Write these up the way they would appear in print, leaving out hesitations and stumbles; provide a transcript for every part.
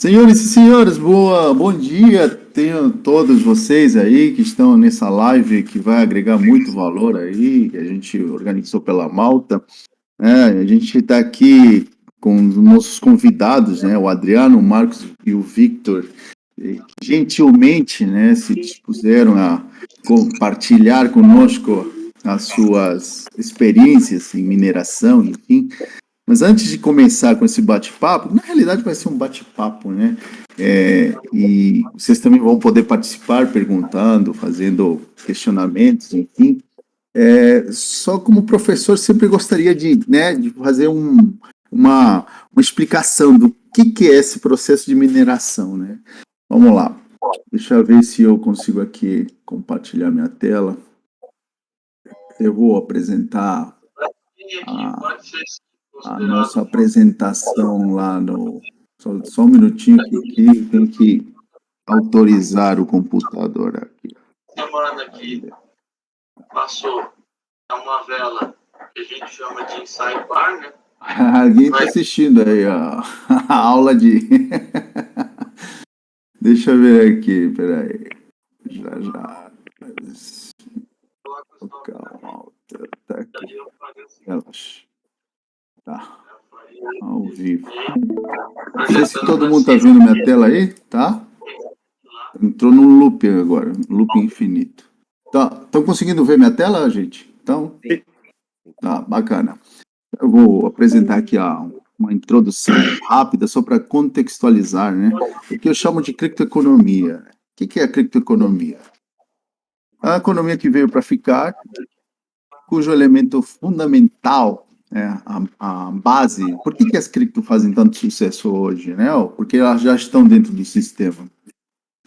Senhores e senhores, bom dia. Tenham todos vocês aí que estão nessa live que vai agregar muito valor aí, que a gente organizou pela Malta. A gente está aqui com os nossos convidados, né, o Adriano, o Marcos e o Victor, que gentilmente, né, se dispuseram a compartilhar conosco as suas experiências em mineração, enfim. Mas antes de começar com esse bate-papo, na realidade vai ser um bate-papo, né? E vocês também vão poder participar perguntando, fazendo questionamentos, enfim. Só como professor, sempre gostaria de fazer uma explicação do que é esse processo de mineração, né? Vamos lá. Deixa eu ver se eu consigo aqui compartilhar minha tela. Eu vou apresentar a nossa apresentação lá no. Só um minutinho que aqui tem que autorizar o computador aqui. Semana que passou é uma vela que a gente chama de ensaio bar, né? Alguém está assistindo aí a aula de. Deixa eu ver aqui, peraí. Já. Calma, tá aqui. Relaxa. Tá. Ao vivo. Não sei se todo mundo tá vendo minha tela aí, tá? Entrou num loop agora, um loop infinito. Tá, estão conseguindo ver minha tela, gente? Então, tá, bacana. Eu vou apresentar aqui uma introdução rápida só para contextualizar, né? O que eu chamo de criptoeconomia. O que é a criptoeconomia? A economia que veio para ficar, cujo elemento fundamental, a base. Por que as cripto fazem tanto sucesso hoje, né? Porque elas já estão dentro do sistema.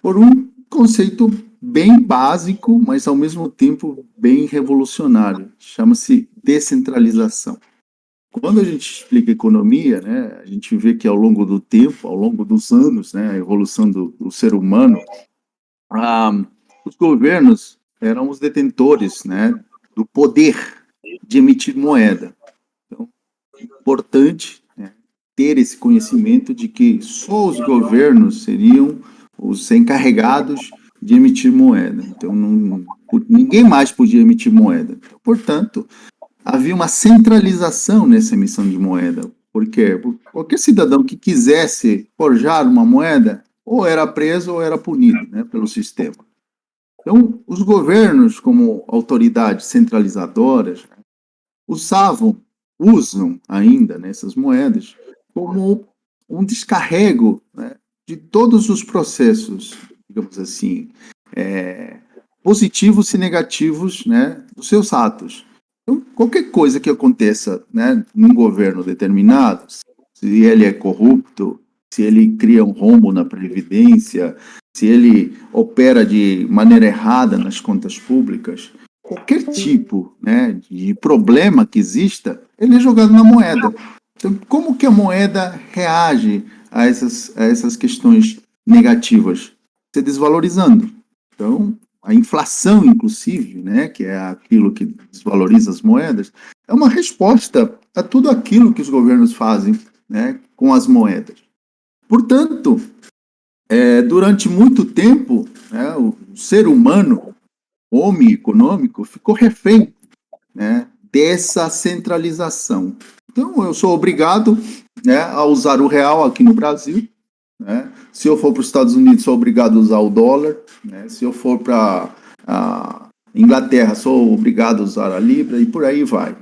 Por um conceito bem básico, mas ao mesmo tempo bem revolucionário. Chama-se descentralização. Quando a gente explica economia, né, a gente vê que ao longo do tempo, ao longo dos anos, né, a evolução do ser humano, os governos eram os detentores, né, do poder de emitir moeda. Então, é importante, né, ter esse conhecimento de que só os governos seriam os encarregados de emitir moeda. Então, ninguém mais podia emitir moeda. Então, portanto, havia uma centralização nessa emissão de moeda. Por quê? Porque qualquer cidadão que quisesse forjar uma moeda, ou era preso ou era punido, né, pelo sistema. Então, os governos, como autoridades centralizadoras, usam ainda nessas moedas como um descarrego, né, de todos os processos, digamos assim, positivos e negativos, né, dos seus atos. Então, qualquer coisa que aconteça, né, num governo determinado, se ele é corrupto, se ele cria um rombo na Previdência, se ele opera de maneira errada nas contas públicas, qualquer tipo, né, de problema que exista, ele é jogado na moeda. Então, como que a moeda reage a essas questões negativas? Se desvalorizando. Então, a inflação, inclusive, né, que é aquilo que desvaloriza as moedas, é uma resposta a tudo aquilo que os governos fazem, né, com as moedas. Portanto, durante muito tempo, né, o ser humano, homem econômico, ficou refém, né, dessa centralização. Então, eu sou obrigado, né, a usar o real aqui no Brasil. Né? Se eu for para os Estados Unidos, sou obrigado a usar o dólar. Né? Se eu for para a Inglaterra, sou obrigado a usar a libra e por aí vai.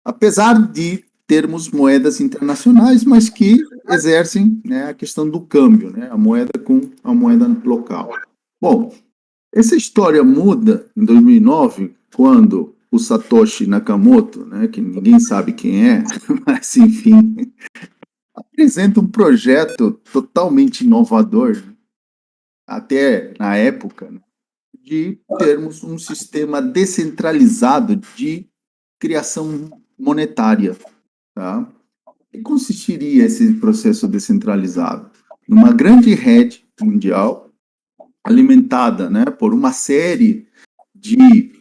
Apesar de termos moedas internacionais, mas que exercem, né, a questão do câmbio, né, a moeda com a moeda local. Bom, essa história muda em 2009, quando o Satoshi Nakamoto, né, que ninguém sabe quem é, mas enfim, apresenta um projeto totalmente inovador, até na época, de termos um sistema descentralizado de criação monetária. Tá? Em que consistiria esse processo descentralizado? Numa grande rede mundial, alimentada, né, por uma série de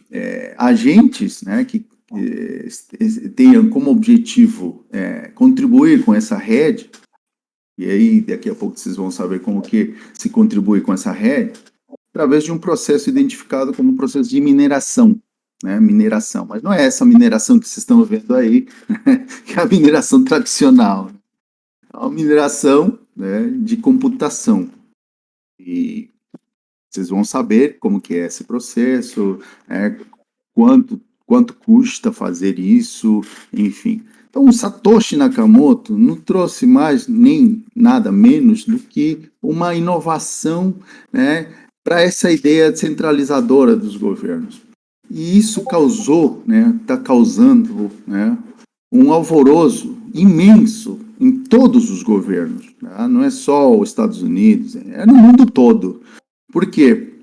agentes, né, que tenham como objetivo contribuir com essa rede, e aí daqui a pouco vocês vão saber como que se contribui com essa rede, através de um processo identificado como um processo de mineração, né? Mineração, mas não é essa mineração que vocês estão vendo aí, que é a mineração tradicional. É uma mineração, né, de computação. E vocês vão saber como que é esse processo, quanto custa fazer isso, enfim. Então, o Satoshi Nakamoto não trouxe mais nem nada menos do que uma inovação, né, para essa ideia centralizadora dos governos. E isso causou, está causando, né, um alvoroço imenso em todos os governos. Tá? Não é só os Estados Unidos, é no mundo todo. Por quê?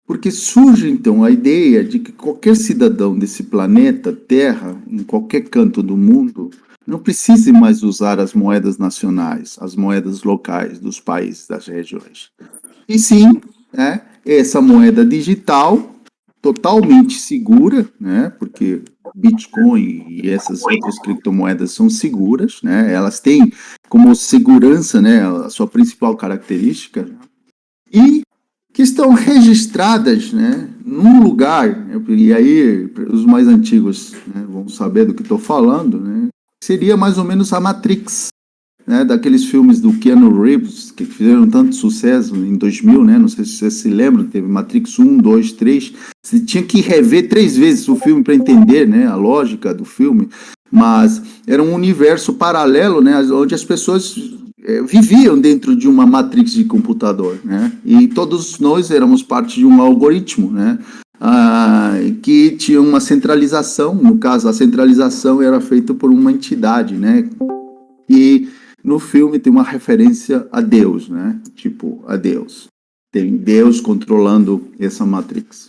Porque surge, então, a ideia de que qualquer cidadão desse planeta Terra, em qualquer canto do mundo, não precise mais usar as moedas nacionais, as moedas locais dos países, das regiões. E sim, né, essa moeda digital, totalmente segura, né, porque Bitcoin e essas outras criptomoedas são seguras, né, elas têm como segurança, né, a sua principal característica, e que estão registradas, né, num lugar, e aí os mais antigos, né, vão saber do que estou falando, né, seria mais ou menos a Matrix, né, daqueles filmes do Keanu Reeves, que fizeram tanto sucesso em 2000, né, não sei se você se lembra, teve Matrix 1, 2, 3, você tinha que rever 3 vezes o filme para entender, né, a lógica do filme, mas era um universo paralelo, né, onde as pessoas viviam dentro de uma matrix de computador, né, e todos nós éramos parte de um algoritmo, né, que tinha uma centralização, no caso a centralização era feita por uma entidade, né, e no filme tem uma referência a Deus, né? Tipo, a Deus. Tem Deus controlando essa Matrix.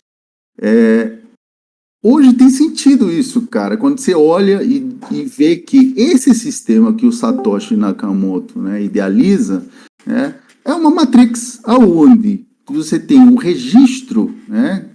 Hoje tem sentido isso, cara. Quando você olha e vê que esse sistema que o Satoshi Nakamoto, né, idealiza, né, é uma Matrix aonde você tem um registro, né,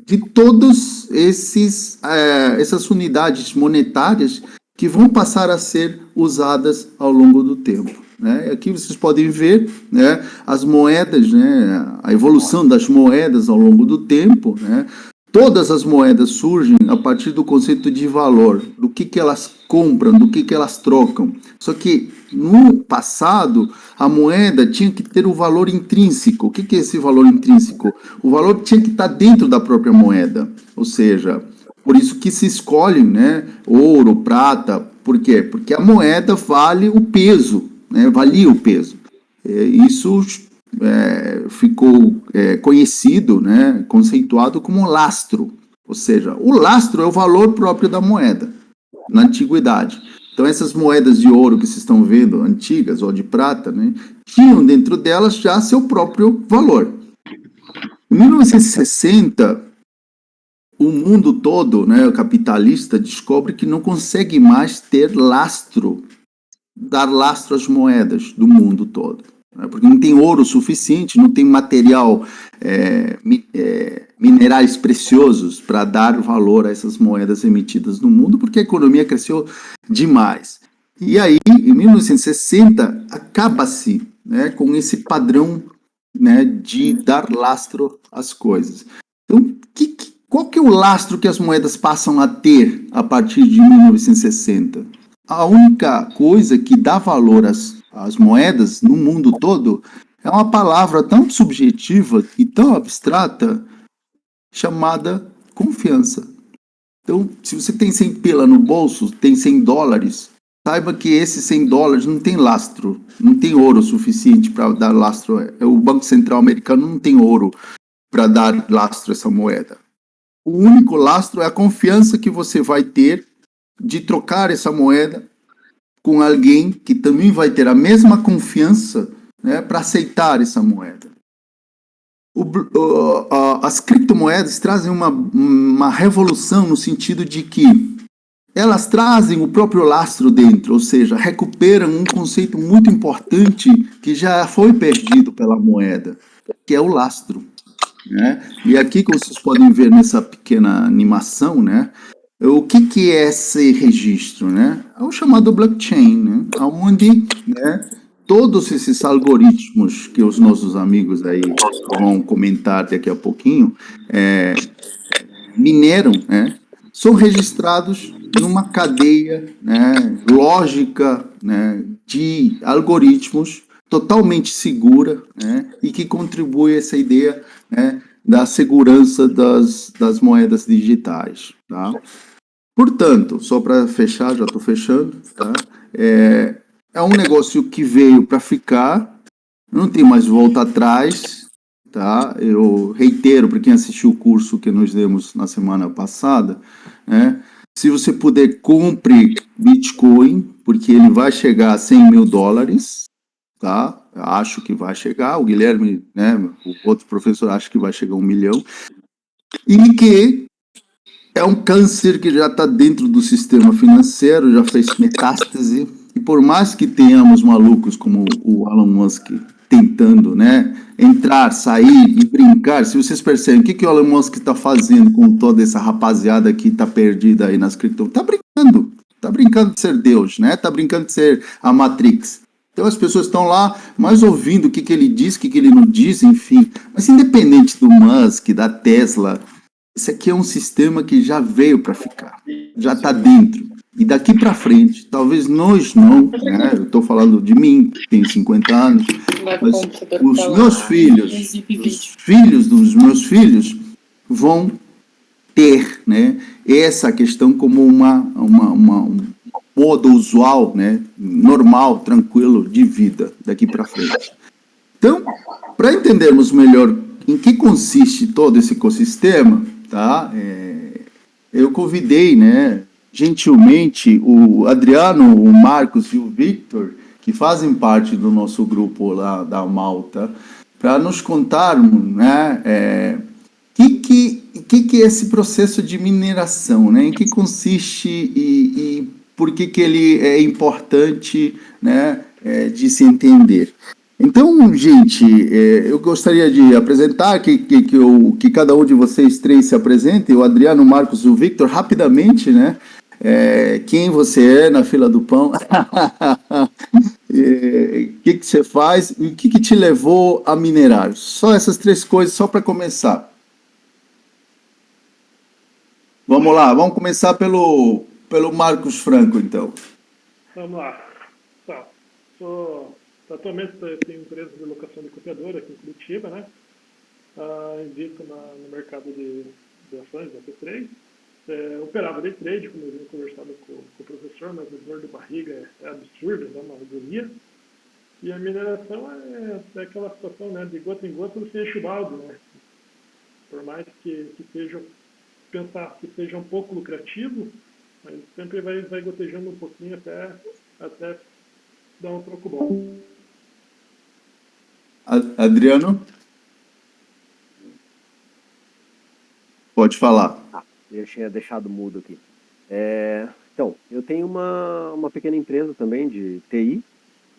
de todas essas unidades monetárias que vão passar a ser usadas ao longo do tempo. Né? Aqui vocês podem ver, né, as moedas, né, a evolução das moedas ao longo do tempo. Né? Todas as moedas surgem a partir do conceito de valor, do que elas compram, do que elas trocam. Só que no passado, a moeda tinha que ter o valor intrínseco. O que é esse valor intrínseco? O valor tinha que estar dentro da própria moeda, ou seja, por isso que se escolhe, né, ouro, prata. Por quê? Porque a moeda vale o peso, né, valia o peso. Isso ficou conhecido, né, conceituado como lastro. Ou seja, o lastro é o valor próprio da moeda, na antiguidade. Então, essas moedas de ouro que vocês estão vendo, antigas, ou de prata, né, tinham dentro delas já seu próprio valor. Em 1960... o mundo todo, né, o capitalista, descobre que não consegue mais dar lastro às moedas do mundo todo. Né, porque não tem ouro suficiente, não tem material, minerais preciosos para dar valor a essas moedas emitidas no mundo, porque a economia cresceu demais. E aí, em 1960, acaba-se, né, com esse padrão, né, de dar lastro às coisas. Então, qual que é o lastro que as moedas passam a ter a partir de 1960? A única coisa que dá valor às moedas no mundo todo é uma palavra tão subjetiva e tão abstrata chamada confiança. Então, se você tem 100 pila no bolso, tem 100 dólares, saiba que esses 100 dólares não tem lastro, não tem ouro suficiente para dar lastro. O Banco Central americano não tem ouro para dar lastro a essa moeda. O único lastro é a confiança que você vai ter de trocar essa moeda com alguém que também vai ter a mesma confiança, né, para aceitar essa moeda. As criptomoedas trazem uma revolução no sentido de que elas trazem o próprio lastro dentro, ou seja, recuperam um conceito muito importante que já foi perdido pela moeda, que é o lastro. Né? E aqui, como vocês podem ver nessa pequena animação, né, o que é esse registro? Né? É o chamado blockchain, né, onde, né, todos esses algoritmos que os nossos amigos aí vão comentar daqui a pouquinho, mineram, né, são registrados numa cadeia, né, lógica, né, de algoritmos totalmente segura, né, e que contribui a essa ideia, né, da segurança das moedas digitais. Tá? Portanto, só para fechar, já estou fechando, tá? É um negócio que veio para ficar, não tem mais volta atrás, tá? Eu reitero para quem assistiu o curso que nós demos na semana passada, né? Se você puder, compre Bitcoin, porque ele vai chegar a $100.000, tá? Eu acho que vai chegar, o Guilherme, né, o outro professor acha que vai chegar a 1 milhão, e que é um câncer que já está dentro do sistema financeiro, já fez metástase, e por mais que tenhamos malucos como o Elon Musk tentando, né, entrar, sair e brincar, se vocês percebem o que o Elon Musk está fazendo com toda essa rapaziada que está perdida aí nas criptomoedas, está brincando de ser Deus, né, está brincando de ser a Matrix. Então as pessoas estão lá mais ouvindo o que ele diz, o que ele não diz, enfim. Mas independente do Musk, da Tesla, esse aqui é um sistema que já veio para ficar, já está dentro. E daqui para frente, talvez nós não, né? Eu estou falando de mim, que tenho 50 anos, mas os meus filhos, os filhos dos meus filhos vão ter, né, essa questão como um modo usual, né, normal, tranquilo de vida daqui para frente. Então, para entendermos melhor em que consiste todo esse ecossistema, tá? Eu convidei, né, gentilmente o Adriano, o Marcos e o Victor, que fazem parte do nosso grupo lá da Malta, para nos contar, né, que é esse processo de mineração, né? Em que consiste e por que ele é importante, né, de se entender. Então, gente, eu gostaria de apresentar que cada um de vocês três se apresente, o Adriano, o Marcos e o Victor, rapidamente, né? Quem você é na fila do pão, o que você faz e o que te levou a minerar. Só essas três coisas, só para começar. Vamos lá, vamos começar pelo Marcos Franco, então. Vamos lá. Tá. Atualmente tenho empresa de locação de copiadora aqui em Curitiba, né? Invito no mercado de ações, da P3. Operava day trade, como eu vinha conversando com o professor, mas a dor de barriga é absurda, dá uma agonia. E a mineração é aquela situação, né? De gota em gota você enche o balde, né? Por mais que pensar que seja um pouco lucrativo, mas sempre vai gotejando um pouquinho até dar um troco bom. Adriano? Pode falar. Eu tinha deixado mudo aqui. Então, eu tenho uma pequena empresa também de TI,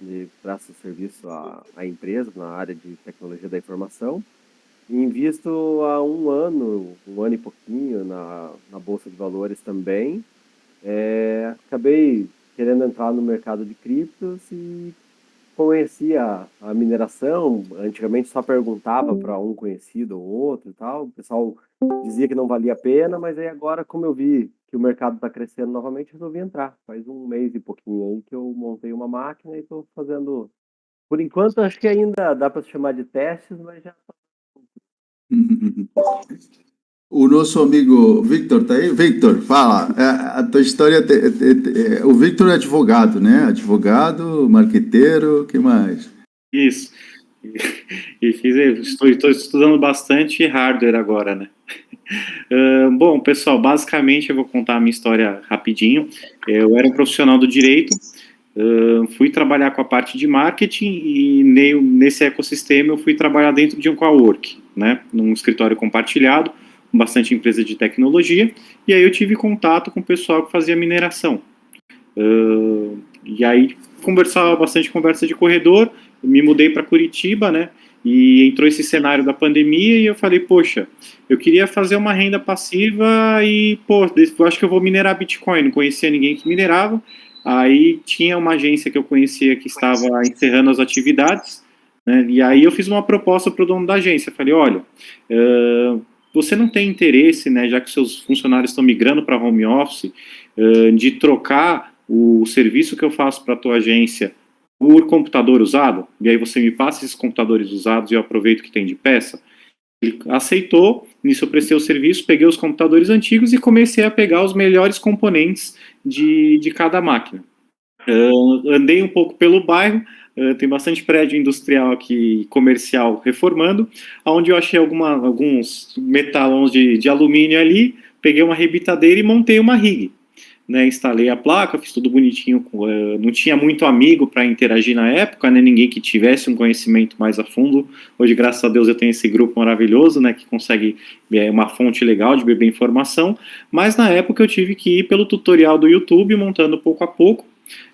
de presta serviço à empresa na área de tecnologia da informação. E invisto há um ano e pouquinho na Bolsa de Valores também. Acabei querendo entrar no mercado de criptos e conheci a mineração. Antigamente só perguntava para um conhecido ou outro e tal. O pessoal dizia que não valia a pena, mas aí agora, como eu vi que o mercado está crescendo novamente, resolvi entrar. Faz um mês e pouquinho aí que eu montei uma máquina e estou fazendo... Por enquanto, acho que ainda dá para se chamar de testes, mas já... O nosso amigo Victor tá aí? Victor, fala. A tua história... o Victor é advogado, né? Advogado, marqueteiro, o que mais? Isso. Estou estudando bastante hardware agora, né? Bom, pessoal, basicamente eu vou contar a minha história rapidinho. Eu era um profissional do direito, fui trabalhar com a parte de marketing e nesse ecossistema eu fui trabalhar dentro de um cowork, né? Num escritório compartilhado, com bastante empresa de tecnologia, e aí eu tive contato com o pessoal que fazia mineração. E aí conversava bastante, conversa de corredor, me mudei para Curitiba, né? E entrou esse cenário da pandemia e eu falei, poxa, eu queria fazer uma renda passiva e, pô, eu acho que eu vou minerar Bitcoin. Não conhecia ninguém que minerava. Aí tinha uma agência que eu conhecia que estava encerrando as atividades, né? E aí eu fiz uma proposta para o dono da agência. Falei, olha, você não tem interesse, né, já que seus funcionários estão migrando para home office, de trocar o serviço que eu faço para a tua agência por computador usado? E aí você me passa esses computadores usados e eu aproveito que tem de peça? Ele aceitou, nisso eu prestei o serviço, peguei os computadores antigos e comecei a pegar os melhores componentes de cada máquina. Andei um pouco pelo bairro, tem bastante prédio industrial aqui, comercial, reformando, onde eu achei alguns metalões de alumínio ali, peguei uma rebitadeira e montei uma rig. Né, instalei a placa, fiz tudo bonitinho, não tinha muito amigo para interagir na época, né, ninguém que tivesse um conhecimento mais a fundo. Hoje, graças a Deus, eu tenho esse grupo maravilhoso, né, que consegue uma fonte legal de beber informação, mas na época eu tive que ir pelo tutorial do YouTube, montando pouco a pouco,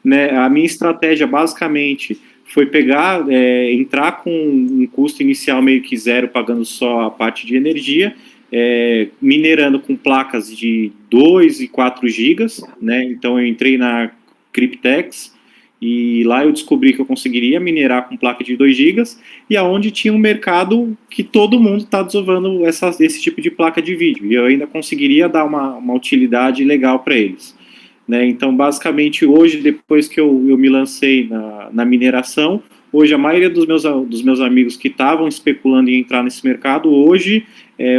né. A minha estratégia, basicamente, foi pegar, entrar com um custo inicial meio que zero, pagando só a parte de energia, minerando com placas de 2 e 4 gigas, né? Então eu entrei na Cryptex e lá eu descobri que eu conseguiria minerar com placa de 2 gigas, e aonde tinha um mercado que todo mundo está desovando esse tipo de placa de vídeo, e eu ainda conseguiria dar uma utilidade legal para eles. Né? Então, basicamente, hoje, depois que eu me lancei na mineração, hoje a maioria dos meus amigos que estavam especulando em entrar nesse mercado, hoje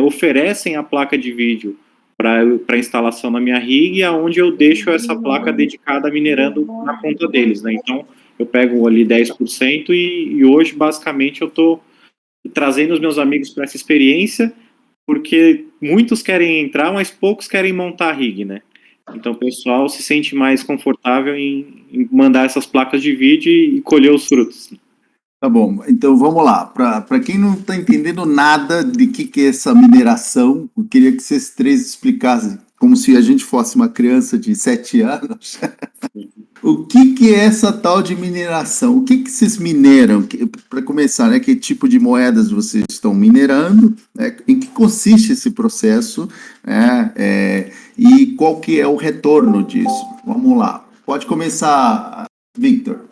oferecem a placa de vídeo para instalação na minha rig, onde eu deixo essa placa dedicada minerando na conta deles. Né? Então, eu pego ali 10% e hoje, basicamente, eu estou trazendo os meus amigos para essa experiência, porque muitos querem entrar, mas poucos querem montar a rig, né? Então o pessoal se sente mais confortável em mandar essas placas de vídeo e colher os frutos. Tá bom, então vamos lá. Para quem não está entendendo nada de que é essa mineração, eu queria que vocês três explicassem, como se a gente fosse uma criança de 7 anos, o que é essa tal de mineração? O que vocês mineram? Para começar, né, que tipo de moedas vocês estão minerando? Né, em que consiste esse processo? Né, e qual que é o retorno disso? Vamos lá. Pode começar, Victor.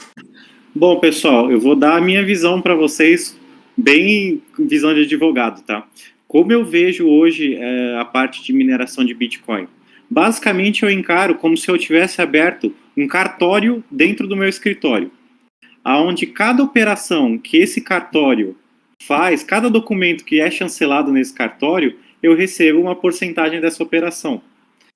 Bom, pessoal, eu vou dar a minha visão para vocês, bem visão de advogado, tá? Como eu vejo hoje a parte de mineração de Bitcoin? Basicamente, eu encaro como se eu tivesse aberto um cartório dentro do meu escritório, aonde cada operação que esse cartório faz, cada documento que é chancelado nesse cartório, eu recebo uma porcentagem dessa operação.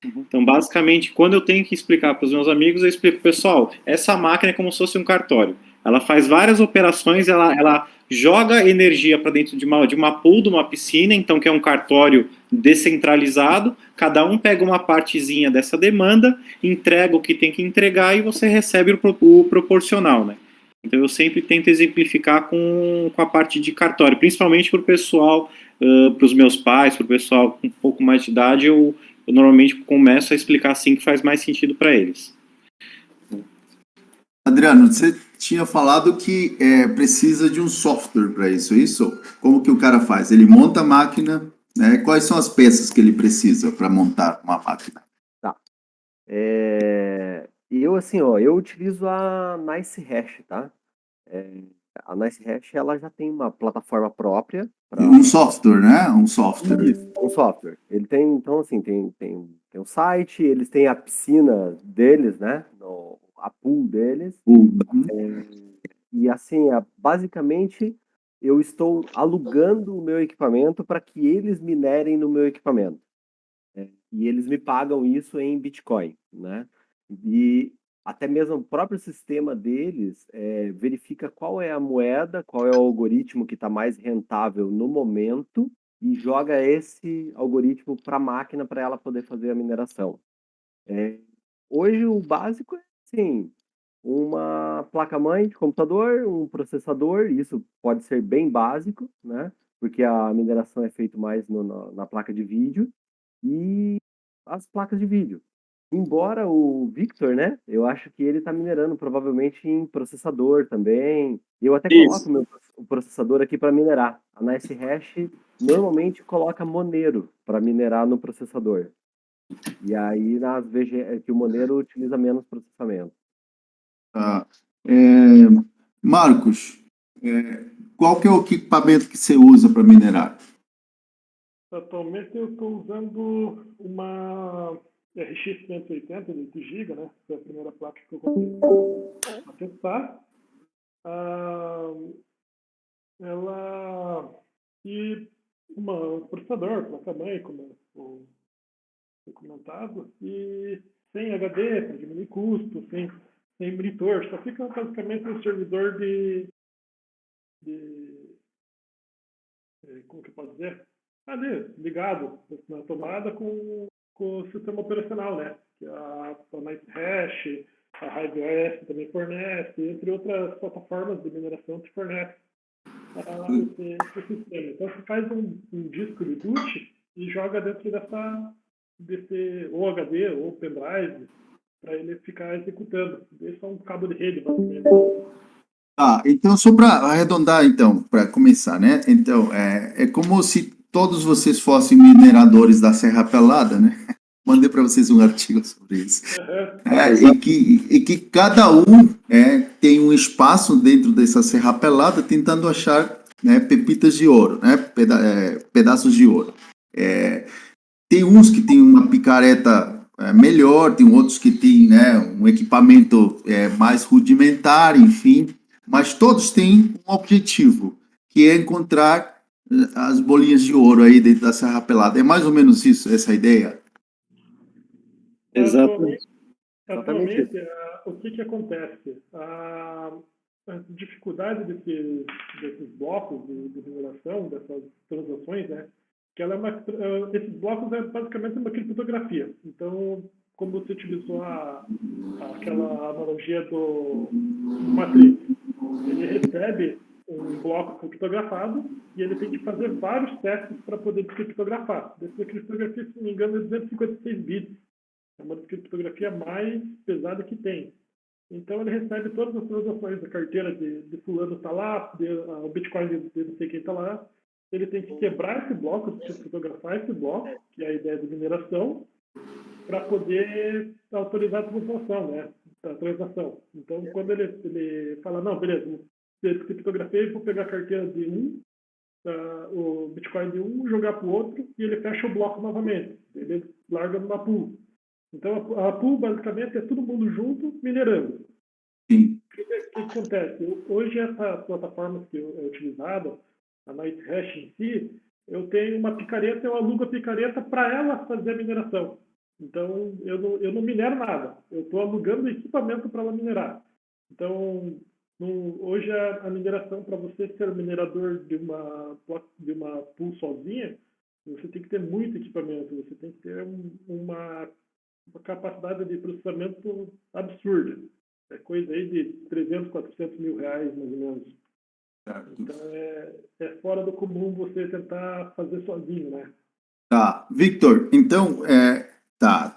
Então, basicamente, quando eu tenho que explicar para os meus amigos, eu explico, pessoal, essa máquina é como se fosse um cartório. Ela faz várias operações, ela joga energia para dentro de uma pool, de uma piscina, então que é um cartório descentralizado, cada um pega uma partezinha dessa demanda, entrega o que tem que entregar e você recebe o proporcional, né? Então eu sempre tento exemplificar com a parte de cartório, principalmente para o pessoal, para os meus pais, para o pessoal com um pouco mais de idade, eu normalmente começo a explicar assim que faz mais sentido para eles. Adriano, você tinha falado que precisa de um software para isso, é isso? Como que o cara faz? Ele monta a máquina, né? Quais são as peças que ele precisa para montar uma máquina? Tá. Eu, assim, ó, eu utilizo a NiceHash, tá? A NiceHash, ela já tem uma plataforma própria. Um software, né? Um software. Isso, um software. Ele tem, então, assim, tem um site, eles têm a piscina deles, né? A pool deles. E, assim, basicamente, eu estou alugando o meu equipamento para que eles minerem no meu equipamento. E eles me pagam isso em Bitcoin, né? E até mesmo o próprio sistema deles verifica qual é a moeda, qual é o algoritmo que está mais rentável no momento e joga esse algoritmo para a máquina para ela poder fazer a mineração. Hoje o básico é, sim, uma placa-mãe de computador, um processador, isso pode ser bem básico, né? Porque a mineração é feita mais na placa de vídeo, e as placas de vídeo. Embora o Victor, né? Eu acho que ele está minerando provavelmente em processador também. Eu até coloco o processador aqui para minerar. A NiceHash normalmente coloca Monero para minerar no processador. E aí nas VG, que o Monero utiliza menos processamento. Tá. Marcos, qual que é o equipamento que você usa para minerar? Atualmente eu estou usando uma RX 580 de 8 GB, né? Foi a primeira placa que eu comprei para testar. Ela e um processador, placa-mãe, como foi comentado, e sem HD para diminuir custo, sem monitor, só fica basicamente um servidor de como que eu posso dizer? Ali, ligado na tomada com o sistema operacional, né? Que a NiceHash, a HiveOS também fornece, entre outras plataformas de mineração que fornece esse sistema. Então você faz um disco de boot e joga dentro desse ou HD ou pendrive para ele ficar executando. Esse é um cabo de rede, basicamente. Então, só para arredondar, então, para começar, né? Então, é como se todos vocês fossem mineradores da Serra Pelada, né? Mandei para vocês um artigo sobre isso. E que cada um tem um espaço dentro dessa Serra Pelada tentando achar, né, pepitas de ouro, né? Pedaços de ouro. Tem uns que tem uma picareta melhor, tem outros que tem, né, um equipamento mais rudimentar, enfim. Mas todos têm um objetivo, que é encontrar as bolinhas de ouro aí dentro da Serra Pelada. É mais ou menos isso, essa ideia? Exatamente. Atualmente, o que acontece? A dificuldade desses blocos de mineração, dessas transações, né? Que esses blocos é basicamente uma criptografia. Então, como você utilizou aquela analogia do Matrix, ele recebe um bloco criptografado e ele tem que fazer vários testes para poder descriptografar. Dessa criptografia, se não me engano, é 256 bits. É uma criptografia mais pesada que tem. Então, ele recebe todas as transações da carteira de fulano está lá, o Bitcoin de não sei quem está lá. Ele tem que quebrar esse bloco, criptografar esse bloco, que é a ideia de mineração, para poder autorizar a transação, né? A transação. Então, quando ele fala, não, beleza, eu criptografei, vou pegar a carteira de o Bitcoin de jogar para o outro, e ele fecha o bloco novamente. Ele larga numa pool. Então, a pool, basicamente, é todo mundo junto, minerando. Sim. O que acontece? Hoje, essa plataforma que é utilizada, a NiceHash em si, eu tenho uma picareta, eu alugo a picareta para ela fazer a mineração. Então, eu não minero nada. Eu estou alugando equipamento para ela minerar. Então, hoje a mineração, para você ser minerador de uma pool sozinha, você tem que ter muito equipamento. Você tem que ter uma capacidade de processamento absurda. É coisa aí de 300, 400 mil reais, mais ou menos. Certo. Então, é fora do comum você tentar fazer sozinho, né? Tá. Victor, então,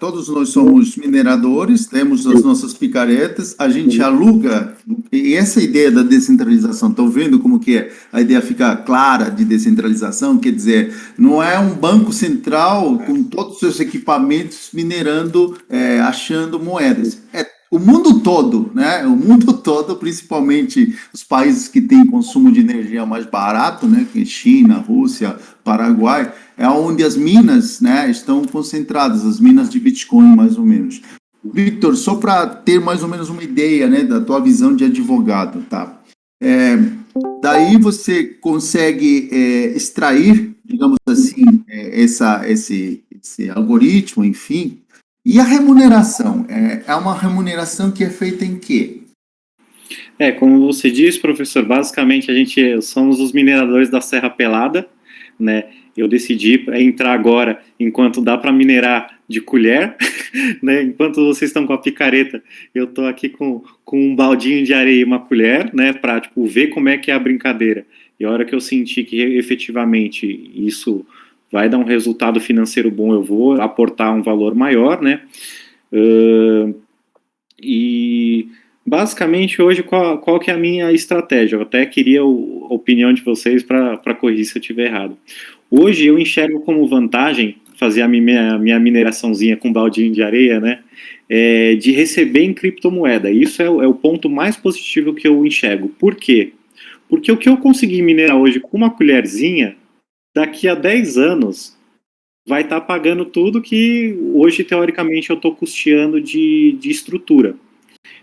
todos nós somos mineradores, temos as nossas picaretas, a gente aluga, e essa ideia da descentralização, estão vendo como que é? A ideia fica clara de descentralização, quer dizer, não é um banco central com todos os seus equipamentos minerando, achando moedas. O mundo todo, né? O mundo todo, principalmente os países que têm consumo de energia mais barato, né? Que é China, Rússia, Paraguai, é onde as minas, né, estão concentradas, as minas de Bitcoin, mais ou menos. Victor, só para ter mais ou menos uma ideia, né, da tua visão de advogado, tá? Daí você consegue extrair, digamos assim, esse algoritmo, enfim. E a remuneração? É uma remuneração que é feita em quê? Como você disse, professor, basicamente somos os mineradores da Serra Pelada, né? Eu decidi entrar agora enquanto dá para minerar de colher, né? Enquanto vocês estão com a picareta, eu estou aqui com um baldinho de areia e uma colher, né? Para ver como é que é a brincadeira. E a hora que eu senti que efetivamente isso vai dar um resultado financeiro bom, eu vou aportar um valor maior, né? E basicamente hoje qual que é a minha estratégia? Eu até queria a opinião de vocês para corrigir se eu estiver errado. Hoje eu enxergo como vantagem fazer a minha mineraçãozinha com baldinho de areia, né? de receber em criptomoeda. Isso é o ponto mais positivo que eu enxergo. Por quê? Porque o que eu consegui minerar hoje com uma colherzinha, daqui a 10 anos vai estar pagando tudo que hoje, teoricamente, eu estou custeando de estrutura.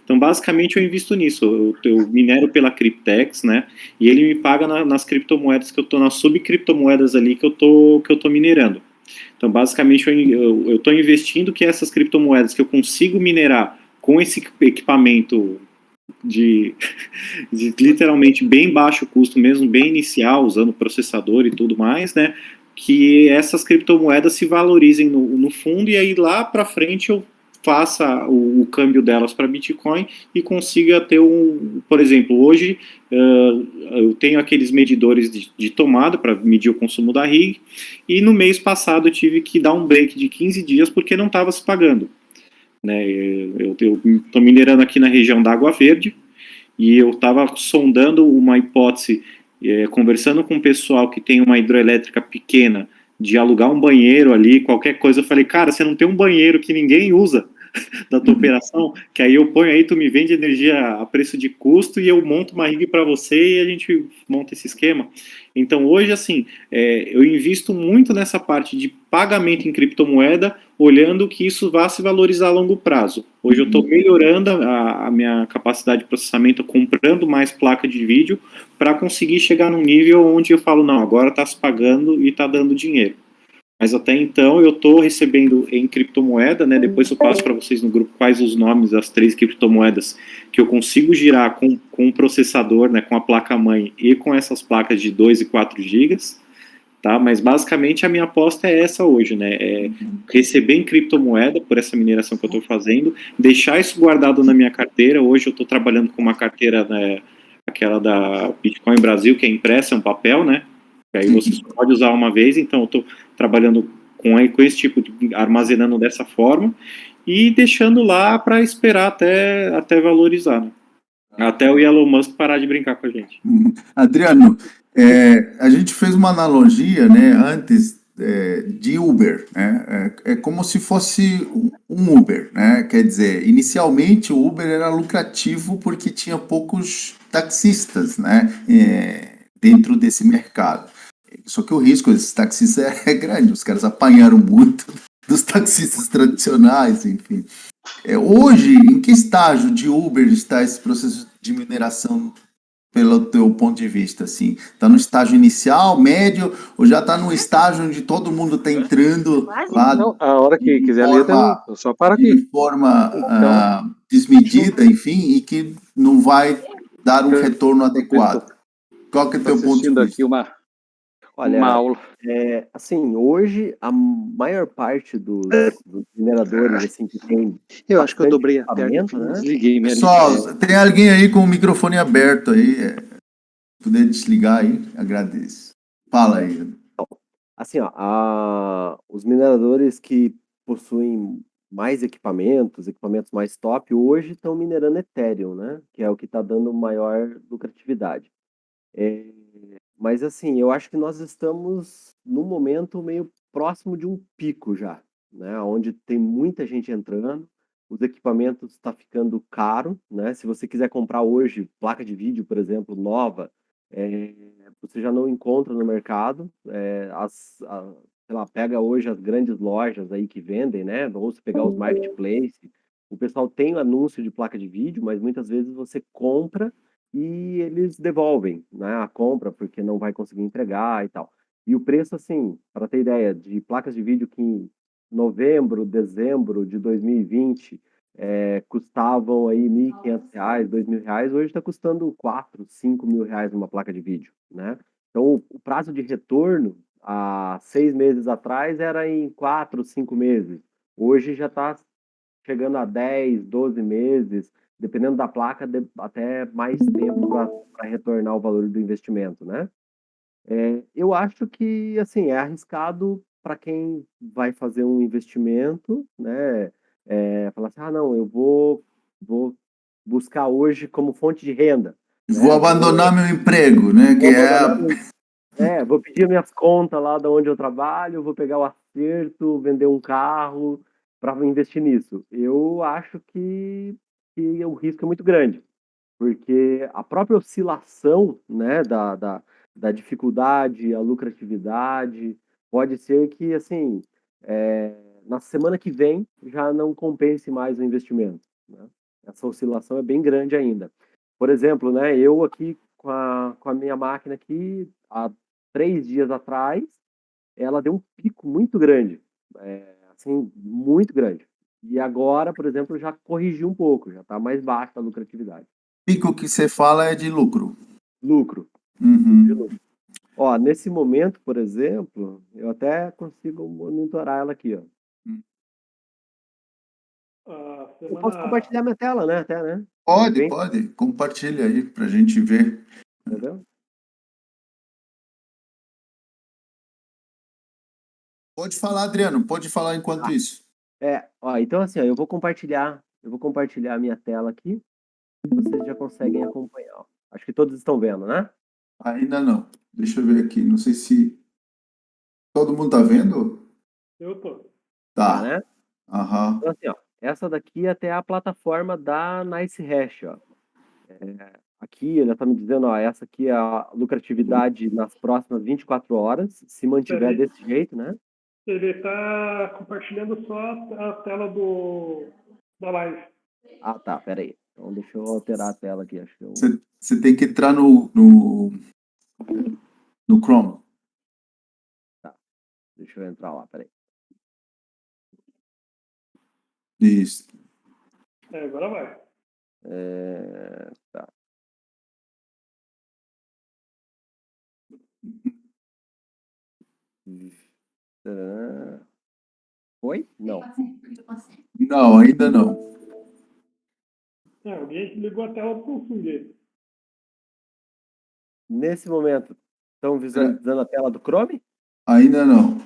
Então, basicamente, eu invisto nisso. Eu minero pela Cryptex, né? E ele me paga nas criptomoedas que eu estou, nas subcriptomoedas ali que eu tô minerando. Então, basicamente, eu estou investindo que essas criptomoedas que eu consigo minerar com esse equipamento de literalmente bem baixo custo, mesmo bem inicial, usando processador e tudo mais, né? Que essas criptomoedas se valorizem no fundo e aí lá para frente eu faça o câmbio delas para Bitcoin e consiga ter por exemplo, hoje eu tenho aqueles medidores de tomada para medir o consumo da rig e no mês passado eu tive que dar um break de 15 dias porque não estava se pagando. Né? Eu estou minerando aqui na região da Água Verde e eu estava sondando uma hipótese, conversando com o pessoal que tem uma hidroelétrica pequena, de alugar um banheiro ali, qualquer coisa. Eu falei, cara, você não tem um banheiro que ninguém usa da tua operação, que aí eu ponho aí, tu me vende energia a preço de custo e eu monto uma rig para você e a gente monta esse esquema. Então hoje, assim, eu invisto muito nessa parte de pagamento em criptomoeda, olhando que isso vá se valorizar a longo prazo. Hoje eu estou melhorando a minha capacidade de processamento, comprando mais placa de vídeo para conseguir chegar num nível onde eu falo, não, agora está se pagando e está dando dinheiro. Mas até então eu estou recebendo em criptomoeda, né? Depois eu passo para vocês no grupo quais os nomes das 3 criptomoedas que eu consigo girar com um processador, né? Com a placa-mãe e com essas placas de 2 e 4 gigas, tá? Mas basicamente a minha aposta é essa hoje, né? É receber em criptomoeda por essa mineração que eu estou fazendo, deixar isso guardado na minha carteira. Hoje eu estou trabalhando com uma carteira, né? Aquela da Bitcoin Brasil, que é impressa, é um papel, né? Que aí você só pode usar uma vez, então eu estou trabalhando com esse tipo de armazenando dessa forma e deixando lá para esperar até valorizar, né? Até o Elon Musk parar de brincar com a gente. Adriano, a gente fez uma analogia, né, antes de Uber, né? É como se fosse um Uber, né? Quer dizer, inicialmente o Uber era lucrativo porque tinha poucos taxistas, né? Dentro desse mercado. Só que o risco desses taxistas é grande, os caras apanharam muito dos taxistas tradicionais, enfim. Hoje, em que estágio de Uber está esse processo de mineração, pelo teu ponto de vista? Assim, está no estágio inicial, médio, ou já está no estágio onde todo mundo está entrando lá Não, a hora que quiser ler, eu só paro aqui. de forma Então, desmedida, enfim, e que não vai dar um retorno adequado? Qual que é o teu ponto de assistindo vista? aqui uma Olha, aula. assim, hoje a maior parte dos mineradores assim que tem Eu acho que eu bastante dobrei a perna, equipamento, né? desliguei minha Pessoal, tem alguém aí com o microfone aberto aí? Puder desligar aí, agradeço. Fala aí. Assim, ó, os mineradores que possuem mais equipamentos mais top, hoje estão minerando Ethereum, né? Que é o que está dando maior lucratividade. Mas assim, eu acho que nós estamos num momento meio próximo de um pico já, né? Onde tem muita gente entrando, os equipamentos está ficando caro, né? Se você quiser comprar hoje placa de vídeo, por exemplo, nova, você já não encontra no mercado. Sei lá, pega hoje as grandes lojas aí que vendem, né? Ou se pegar os marketplace, o pessoal tem anúncio de placa de vídeo, mas muitas vezes você compra e eles devolvem, né, a compra porque não vai conseguir entregar e tal. E o preço, assim, para ter ideia, de placas de vídeo que em novembro, dezembro de 2020 custavam aí R$ 1.500, R$ 2.000, hoje está custando 4, 5 mil reais uma placa de vídeo, né? Então, o prazo de retorno há 6 meses atrás era em 4, 5 meses. Hoje já está chegando a 10, 12 meses, dependendo da placa, até mais tempo para retornar o valor do investimento, né? Eu acho que, assim, é arriscado para quem vai fazer um investimento, né? Falar assim, não, eu vou buscar hoje como fonte de renda. Vou abandonar meu emprego, né? Vou pedir minhas contas lá de onde eu trabalho, vou pegar o acerto, vender um carro para investir nisso? Eu acho que o risco é muito grande, porque a própria oscilação, né, da dificuldade, a lucratividade, pode ser que, assim, na semana que vem já não compense mais o investimento, né? Essa oscilação é bem grande ainda. Por exemplo, né, eu aqui com a minha máquina aqui, há 3 dias atrás, ela deu um pico muito grande, assim, muito grande. E agora, por exemplo, já corrigiu um pouco, já está mais baixa a lucratividade. Pico que você fala é de lucro. Lucro, de Uhum. lucro. Ó, nesse momento, por exemplo, eu até consigo monitorar ela aqui, ó. A Eu posso semana. compartilhar minha tela, né? Até, né? De Pode, repente, pode. Compartilha aí pra gente ver. entendeu? Pode falar, Adriano. Pode falar enquanto isso. Ó, então assim, ó, eu vou compartilhar a minha tela aqui, vocês já conseguem acompanhar, ó. Acho que todos estão vendo, né? Ainda não. Deixa eu ver aqui. Não sei se todo mundo tá vendo. Eu tô. Tá, Tá. né? Aham. Então assim, ó, essa daqui até é a plataforma da Nice Hash, ó. Aqui ele tá me dizendo, ó, essa aqui é a lucratividade nas próximas 24 horas, se mantiver Peraí, desse jeito, né? ele tá compartilhando só a tela da live. Ah, tá, pera aí. Então deixa eu alterar a tela aqui, acho que eu... Você tem que entrar no Chrome. Tá, deixa eu entrar lá, pera aí. Isso. Agora vai. Tá. Foi? Não. Não, ainda não. Alguém ligou a tela do Samsung dele. Nesse momento, estão É, visualizando a tela do Chrome? ainda não.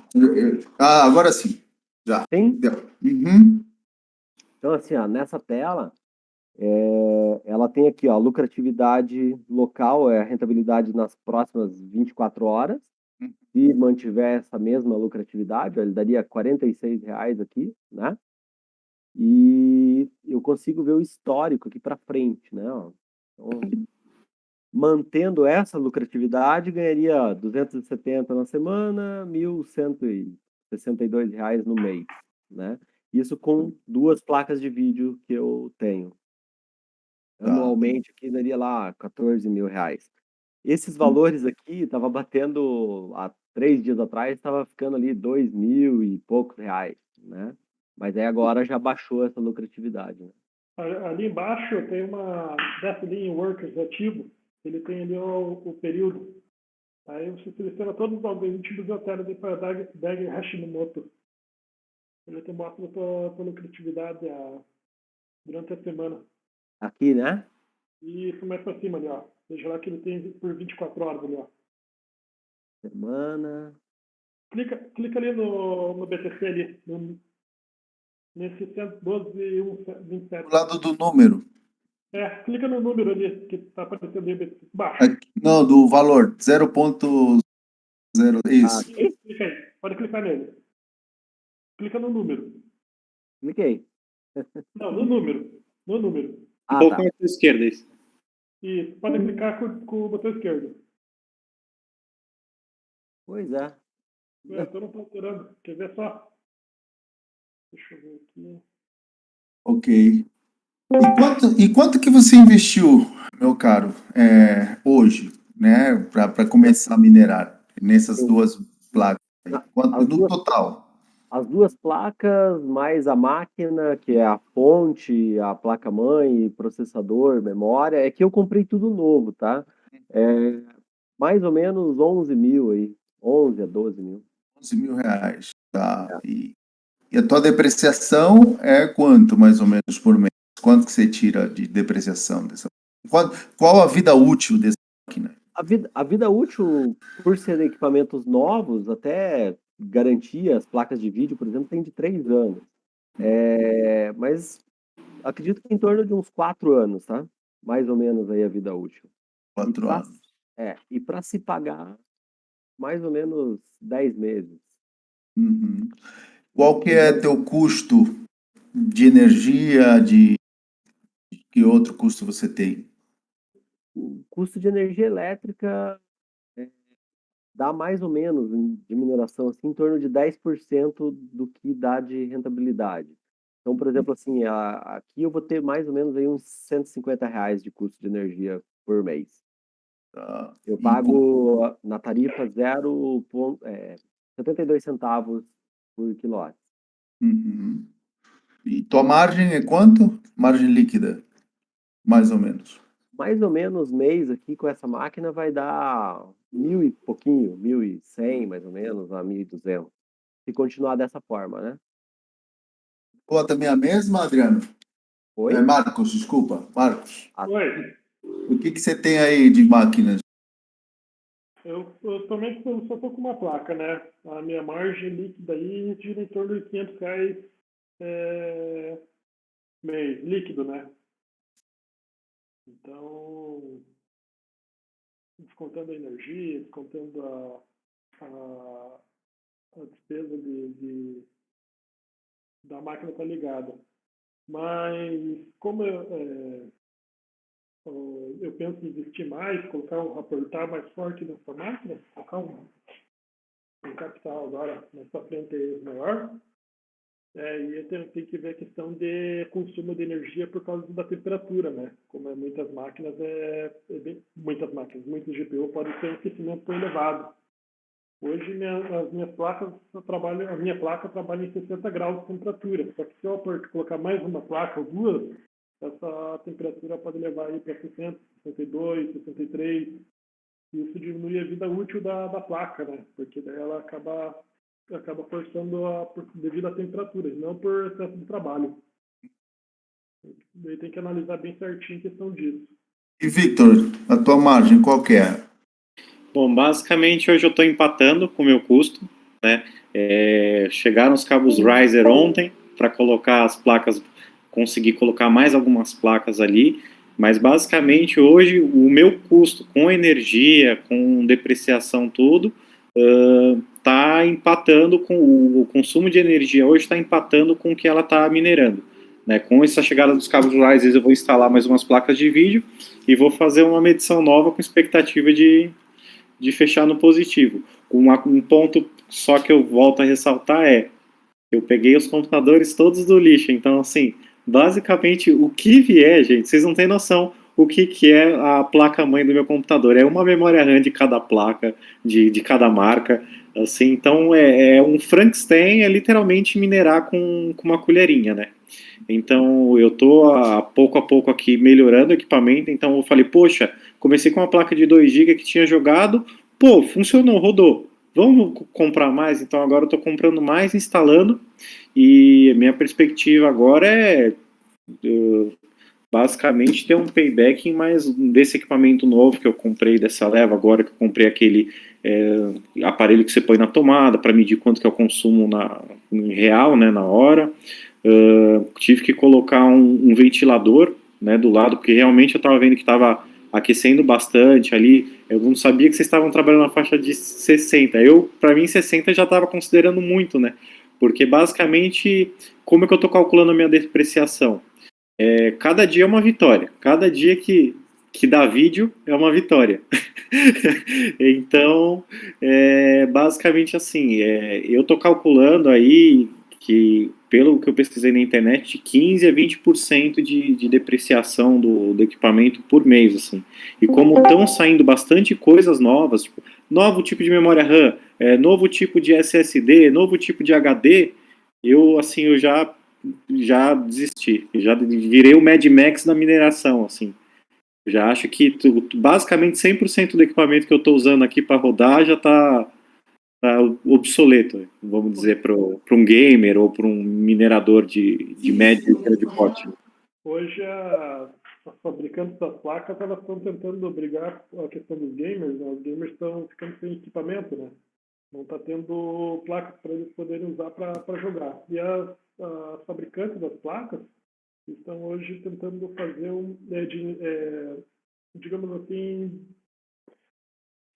Ah, agora sim. Já. Tem. Deu. Uhum. Então, assim, ó, nessa tela, ela tem aqui, ó, lucratividade local, a rentabilidade nas próximas 24 horas. Se mantiver essa mesma lucratividade, ó, ele daria R$ 46 aqui, né? E eu consigo ver o histórico aqui para frente, né? Ó. Então, mantendo essa lucratividade, ganharia 270 na semana, R$ 1.162 no mês, né? Isso com 2 placas de vídeo que eu tenho. Tá. Anualmente aqui daria lá R$ 14.000. Esses valores aqui estava batendo há 3 dias atrás, estava ficando ali 2.000 e poucos reais, né? Mas aí agora já baixou essa lucratividade, né? Ali embaixo tem uma Deathling Workers ativo. Ele tem ali o período. Aí você seleciona todos os algoritmos e altera para Dag Hashimoto. Ele te mostra a tua lucratividade durante a semana. Aqui, né? E isso mais para cima ali, ó. Veja lá que ele tem por 24 horas ali, ó. Semana. Clica ali no BTC ali, nesse 112,127. Do lado do número. Clica no número ali que está aparecendo aí embaixo. Aqui, não, do valor. 0,0. Isso. Aqui? Clica aí. Pode clicar nele. Clica no número. Cliquei. Não, no número. No número. Um Ah, pouco tá. mais para a esquerda, isso. E pode clicar com o botão esquerdo. Pois é. Eu não estou alterando. Quer ver só? Deixa eu ver aqui. Ok. E quanto que você investiu, meu caro, hoje, né, para começar a minerar nessas Eu- duas placas? na- Quanto as no duas, total? as duas placas, mais a máquina, que é a fonte, a placa-mãe, processador, memória, é que eu comprei tudo novo, tá? É, mais ou menos 11 mil aí. 11 a 12 mil. R$ 11.000, tá? E a tua depreciação é quanto, mais ou menos, por mês? Quanto que você tira de depreciação dessa? Qual a vida útil dessa máquina? A vida útil, por serem equipamentos novos, até garantia, as placas de vídeo, por exemplo, tem de 3 anos. Mas acredito que em torno de uns 4 anos, tá? Mais ou menos aí a vida útil. E 4 anos. para se pagar, mais ou menos 10 meses. Uhum. Qual que é teu custo de energia, de que outro custo você tem? O custo de energia elétrica dá mais ou menos, de mineração, assim, em torno de 10% do que dá de rentabilidade. Então, por exemplo, assim, aqui eu vou ter mais ou menos aí uns R$ 150 de custo de energia por mês. Tá? Eu E pago na tarifa 72 centavos por quilowatt. uhum. E tua margem é quanto? Margem líquida, mais ou menos. Mais ou menos mês aqui com essa máquina vai dar 1.000 e pouquinho, 1.100 mais ou menos, a 1.200. Se continuar dessa forma, né? Pô, também a mesma, Adriano? Oi? Marcos, desculpa, Marcos. Oi, O que você tem aí de máquinas? eu também só estou com uma placa, né? A minha margem líquida aí gira em torno de R$ 500 mês, líquido, né? Então, descontando a energia, descontando a despesa da máquina estar ligada. Mas como eu penso em investir mais, aportar mais forte nessa máquina, colocar um capital agora mais para frente maior, e eu tenho que ver a questão de consumo de energia por causa da temperatura, né? Como muitas máquinas, muitos GPU podem ter um aquecimento elevado. Hoje as minhas placas a minha placa trabalha em 60 graus de temperatura. Só que se eu colocar mais uma placa ou duas, essa temperatura pode levar aí para 60, 62, 63. E isso diminui a vida útil da placa, né? Porque daí ela acaba forçando devido à temperatura, e não por excesso de trabalho. Daí tem que analisar bem certinho a questão disso. E Victor, a tua margem qual que é? Bom, basicamente hoje eu estou empatando com o meu custo, né? Chegaram os cabos Riser ontem para colocar as placas, conseguir colocar mais algumas placas ali, mas basicamente hoje o meu custo com energia, com depreciação tudo, está empatando com o consumo de energia hoje está empatando com o que ela está minerando. Né? Com essa chegada dos cabos Riser eu vou instalar mais umas placas de vídeo e vou fazer uma medição nova com expectativa de fechar no positivo. Um ponto só que eu volto a ressaltar eu peguei os computadores todos do lixo, então assim, basicamente o que vier, gente, vocês não têm noção o que é a placa-mãe do meu computador. É uma memória RAM de cada placa, de cada marca, assim, então um Frankenstein, é literalmente minerar com uma colherinha, né? Então eu tô a pouco aqui melhorando o equipamento, então eu falei, poxa, comecei com uma placa de 2 GB que tinha jogado, pô, funcionou, rodou. Vamos comprar mais? Então agora eu tô comprando mais, instalando, e a minha perspectiva agora é basicamente ter um payback em mais desse equipamento novo que eu comprei dessa leva agora, que eu comprei aquele aparelho que você põe na tomada para medir quanto que é o consumo em real, né, na hora. Tive que colocar um ventilador, né, do lado, porque realmente eu estava vendo que estava aquecendo bastante ali. Eu não sabia que vocês estavam trabalhando na faixa de 60. Para mim, 60 já estava considerando muito, né? Porque basicamente, como é que eu estou calculando a minha depreciação? Cada dia é uma vitória. Cada dia que dá vídeo é uma vitória. Então, basicamente assim, eu estou calculando aí que, pelo que eu pesquisei na internet, de 15% a 20% de depreciação do equipamento por mês, assim. E como estão saindo bastante coisas novas, tipo, novo tipo de memória RAM, novo tipo de SSD, novo tipo de HD, eu já desisti, já virei o Mad Max da mineração, assim. Já acho que basicamente 100% do equipamento que eu estou usando aqui para rodar já está obsoleto, vamos dizer, para um gamer ou para um minerador de médio e grande porte. Hoje, as fabricantes das placas elas estão tentando brigar com a questão dos gamers, né? Os gamers estão ficando sem equipamento, né? Não está tendo placas para eles poderem usar para jogar. E as fabricantes das placas estão hoje tentando fazer digamos assim,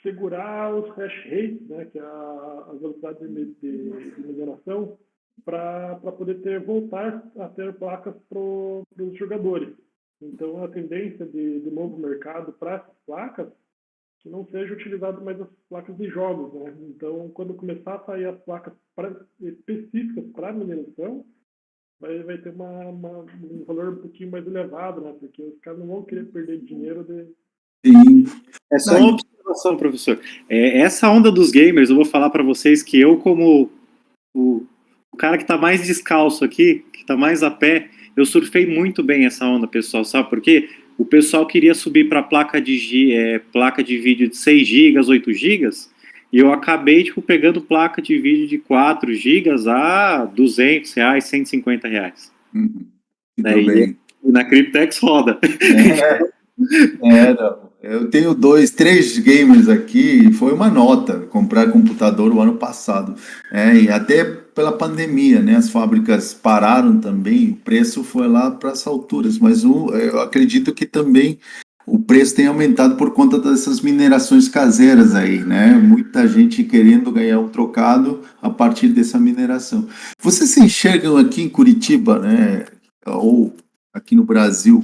segurar os hash rates, né, que é a velocidade de mineração, para poder voltar a ter placas para os jogadores. Então, a tendência do novo mercado para essas placas que não seja utilizado mais as placas de jogos, né? Então, quando começar a sair as placas específicas para mineração, vai ter um valor um pouquinho mais elevado, né? Porque os caras não vão querer perder dinheiro Sim. É só uma observação, professor. Essa onda dos gamers, eu vou falar para vocês que eu, como o cara que está mais descalço aqui, que está mais a pé, eu surfei muito bem essa onda, pessoal. Sabe por quê? O pessoal queria subir para placa de vídeo de 6 GB, 8 GB, e eu acabei pegando placa de vídeo de 4 GB a R$200, R$150. Uhum. Né? E na Cryptex roda. Não. Eu tenho 3 gamers aqui, e foi uma nota comprar computador o ano passado. E até pela pandemia, né? As fábricas pararam também, o preço foi lá para as alturas, mas eu acredito que também o preço tem aumentado por conta dessas minerações caseiras aí, né? Muita gente querendo ganhar um trocado a partir dessa mineração. Vocês se enxergam aqui em Curitiba, né? Ou aqui no Brasil,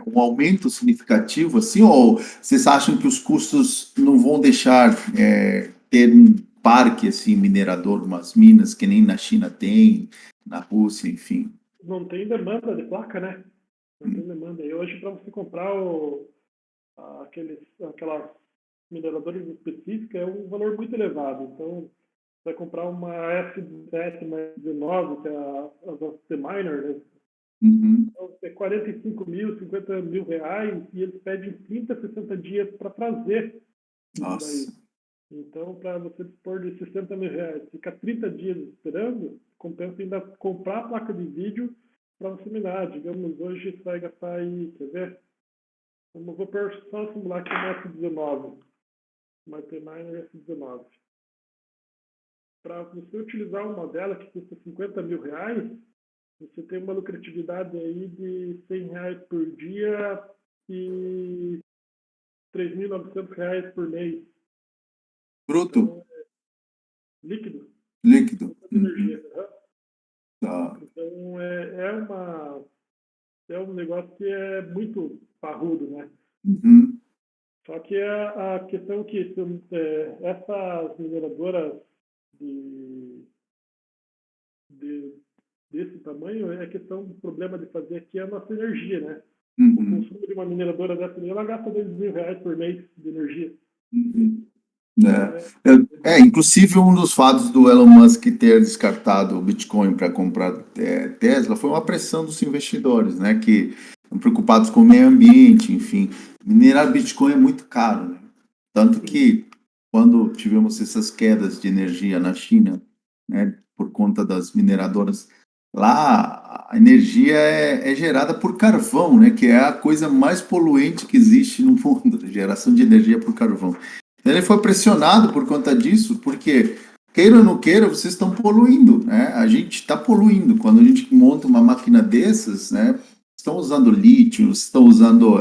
um aumento significativo, assim, ou vocês acham que os custos não vão deixar ter um parque assim, minerador, umas minas que nem na China tem, na Rússia, enfim? não tem demanda de placa, né? Não tem demanda. E hoje, para você comprar aquelas mineradoras específicas, é um valor muito elevado. Então, você vai comprar uma F17 mais 19, que é a C-Miner, né? Uhum. Então, é 45 mil, 50 mil reais, e eles pedem 30, 60 dias para trazer. Nossa. Então, para você dispor de 60 mil reais, ficar 30 dias esperando, compensa ainda comprar a placa de vídeo para você minar. Digamos, hoje você vai gastar aí, quer ver? Eu vou só simular aqui uma F19, uma T-Miner F19. Para você utilizar uma dela que custa 50 mil reais, você tem uma lucratividade aí de 100 reais por dia e 3.900 reais por mês. Bruto? Então, líquido. Líquido. Energia. Tá. Então, é um negócio que é muito parrudo, né? Uhum. Só que a questão é que essas mineradoras desse tamanho, é questão do problema de fazer aqui a nossa energia, né? O consumo de uma mineradora dessa ali, ela gasta 2 mil reais por mês de energia. Uhum. Inclusive um dos fatos do Elon Musk ter descartado o Bitcoin para comprar Tesla foi uma pressão dos investidores, né, que estão preocupados com o meio ambiente, enfim. Minerar Bitcoin é muito caro, né? Tanto que quando tivemos essas quedas de energia na China, né, por conta das mineradoras, lá a energia é gerada por carvão, né, que é a coisa mais poluente que existe no mundo, a geração de energia por carvão. Ele foi pressionado por conta disso, porque, queira ou não queira, vocês estão poluindo, né? A gente está poluindo. Quando a gente monta uma máquina dessas, né? Estão usando lítio, estão usando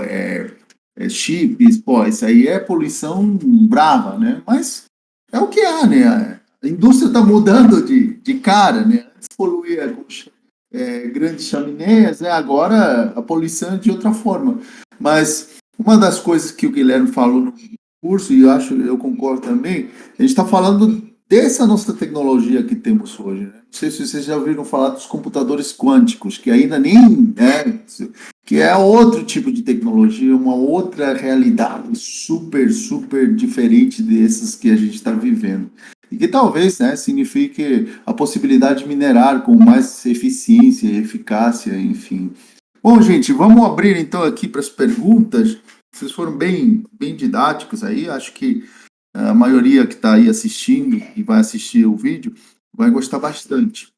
chips, pô, isso aí é poluição brava, né? Mas é o que há, né? A indústria está mudando de cara, né? Antes poluía com grandes chaminés, né? Agora a poluição é de outra forma. Mas uma das coisas que o Guilherme falou no curso, e eu concordo também, a gente está falando dessa nossa tecnologia que temos hoje, né? Não sei se vocês já ouviram falar dos computadores quânticos, que ainda nem, né, que é outro tipo de tecnologia, uma outra realidade super, super diferente dessas que a gente está vivendo. E que talvez, né, signifique a possibilidade de minerar com mais eficiência e eficácia, enfim. Bom, gente, vamos abrir então aqui para as perguntas. Vocês foram bem didáticos aí, acho que a maioria que está aí assistindo e vai assistir o vídeo vai gostar bastante.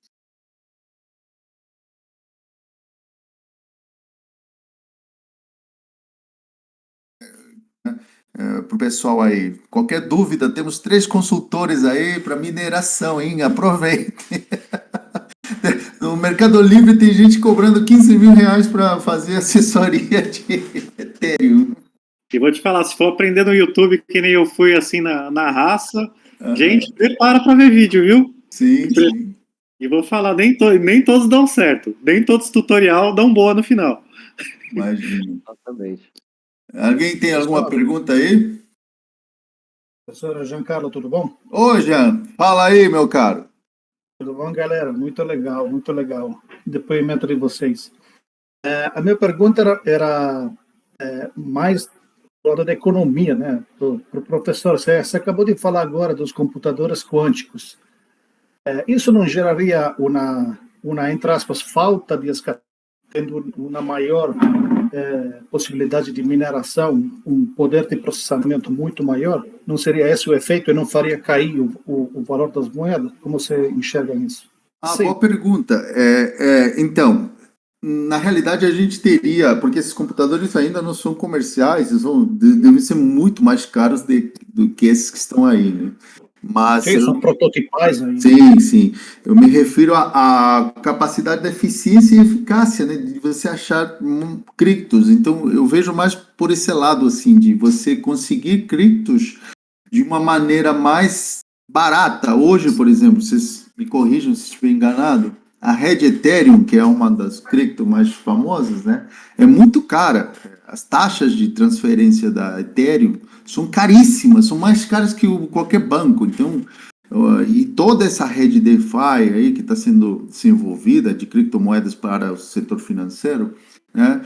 Para o pessoal aí, qualquer dúvida, temos 3 consultores aí para mineração, hein? Aproveitem. No Mercado Livre tem gente cobrando 15 mil reais para fazer assessoria de Ethereum. E vou te falar, se for aprender no YouTube, que nem eu fui assim na raça, gente, prepara para ver vídeo, viu? Sim. E vou falar, nem todos dão certo. Nem todos tutorial dão boa no final. Imagina. Exatamente. Alguém tem alguma pergunta aí? Professor Giancarlo, tudo bom? Ô, Jean, fala aí, meu caro. Tudo bom, galera? Muito legal o depoimento de vocês. A minha pergunta era mais do lado da economia, né? Para o professor, você acabou de falar agora dos computadores quânticos. Isso não geraria uma, entre aspas, falta de escassez, tendo uma maior possibilidade de mineração, um poder de processamento muito maior? Não seria esse o efeito e não faria cair o valor das moedas? Como você enxerga isso? Boa pergunta. Então, na realidade a gente teria, porque esses computadores ainda não são comerciais, devem ser muito mais caros do que esses que estão aí, né? Mas sim, são prototipais ainda. Sim. Eu me refiro à capacidade da eficiência e eficácia, né, de você achar criptos. Então, eu vejo mais por esse lado, assim, de você conseguir criptos de uma maneira mais barata. Hoje, por exemplo, vocês me corrijam se estiver enganado, a rede Ethereum, que é uma das criptos mais famosas, né, é muito cara. As taxas de transferência da Ethereum são caríssimas, são mais caras que qualquer banco. Então, e toda essa rede DeFi aí que está sendo desenvolvida de criptomoedas para o setor financeiro, né,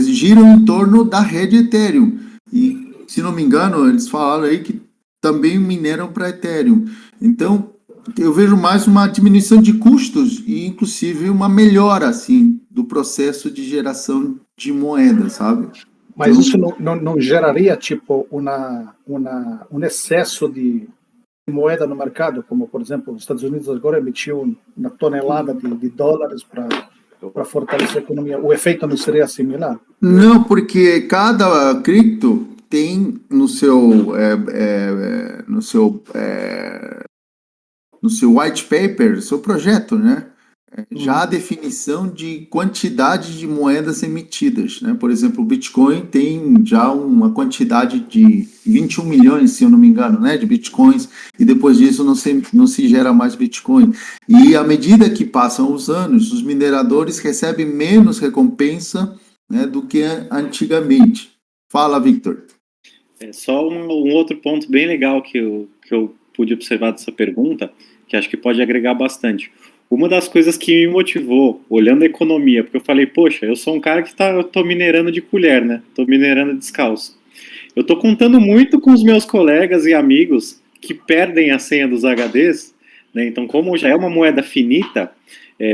giram em torno da rede Ethereum. E, se não me engano, eles falaram aí que também mineram para Ethereum. Então, eu vejo mais uma diminuição de custos e, inclusive, uma melhora, assim, do processo de geração de moeda, sabe? Mas isso não geraria, tipo, um excesso de moeda no mercado, como, por exemplo, os Estados Unidos agora emitiu uma tonelada de dólares para fortalecer a economia. O efeito não seria similar? Não, porque cada cripto tem no seu white paper, seu projeto, né? Já a definição de quantidade de moedas emitidas, né? Por exemplo, o Bitcoin tem já uma quantidade de 21 milhões, se eu não me engano, né, de Bitcoins, e depois disso não se gera mais Bitcoin. E à medida que passam os anos, os mineradores recebem menos recompensa, né, do que antigamente. Fala, Victor. Só um outro ponto bem legal que eu pude observar dessa pergunta, que acho que pode agregar bastante. Uma das coisas que me motivou, olhando a economia, porque eu falei, poxa, eu sou um cara que eu tô minerando de colher, né? Tô minerando descalço. Eu tô contando muito com os meus colegas e amigos que perdem a senha dos HDs, né? Então, como já é uma moeda finita,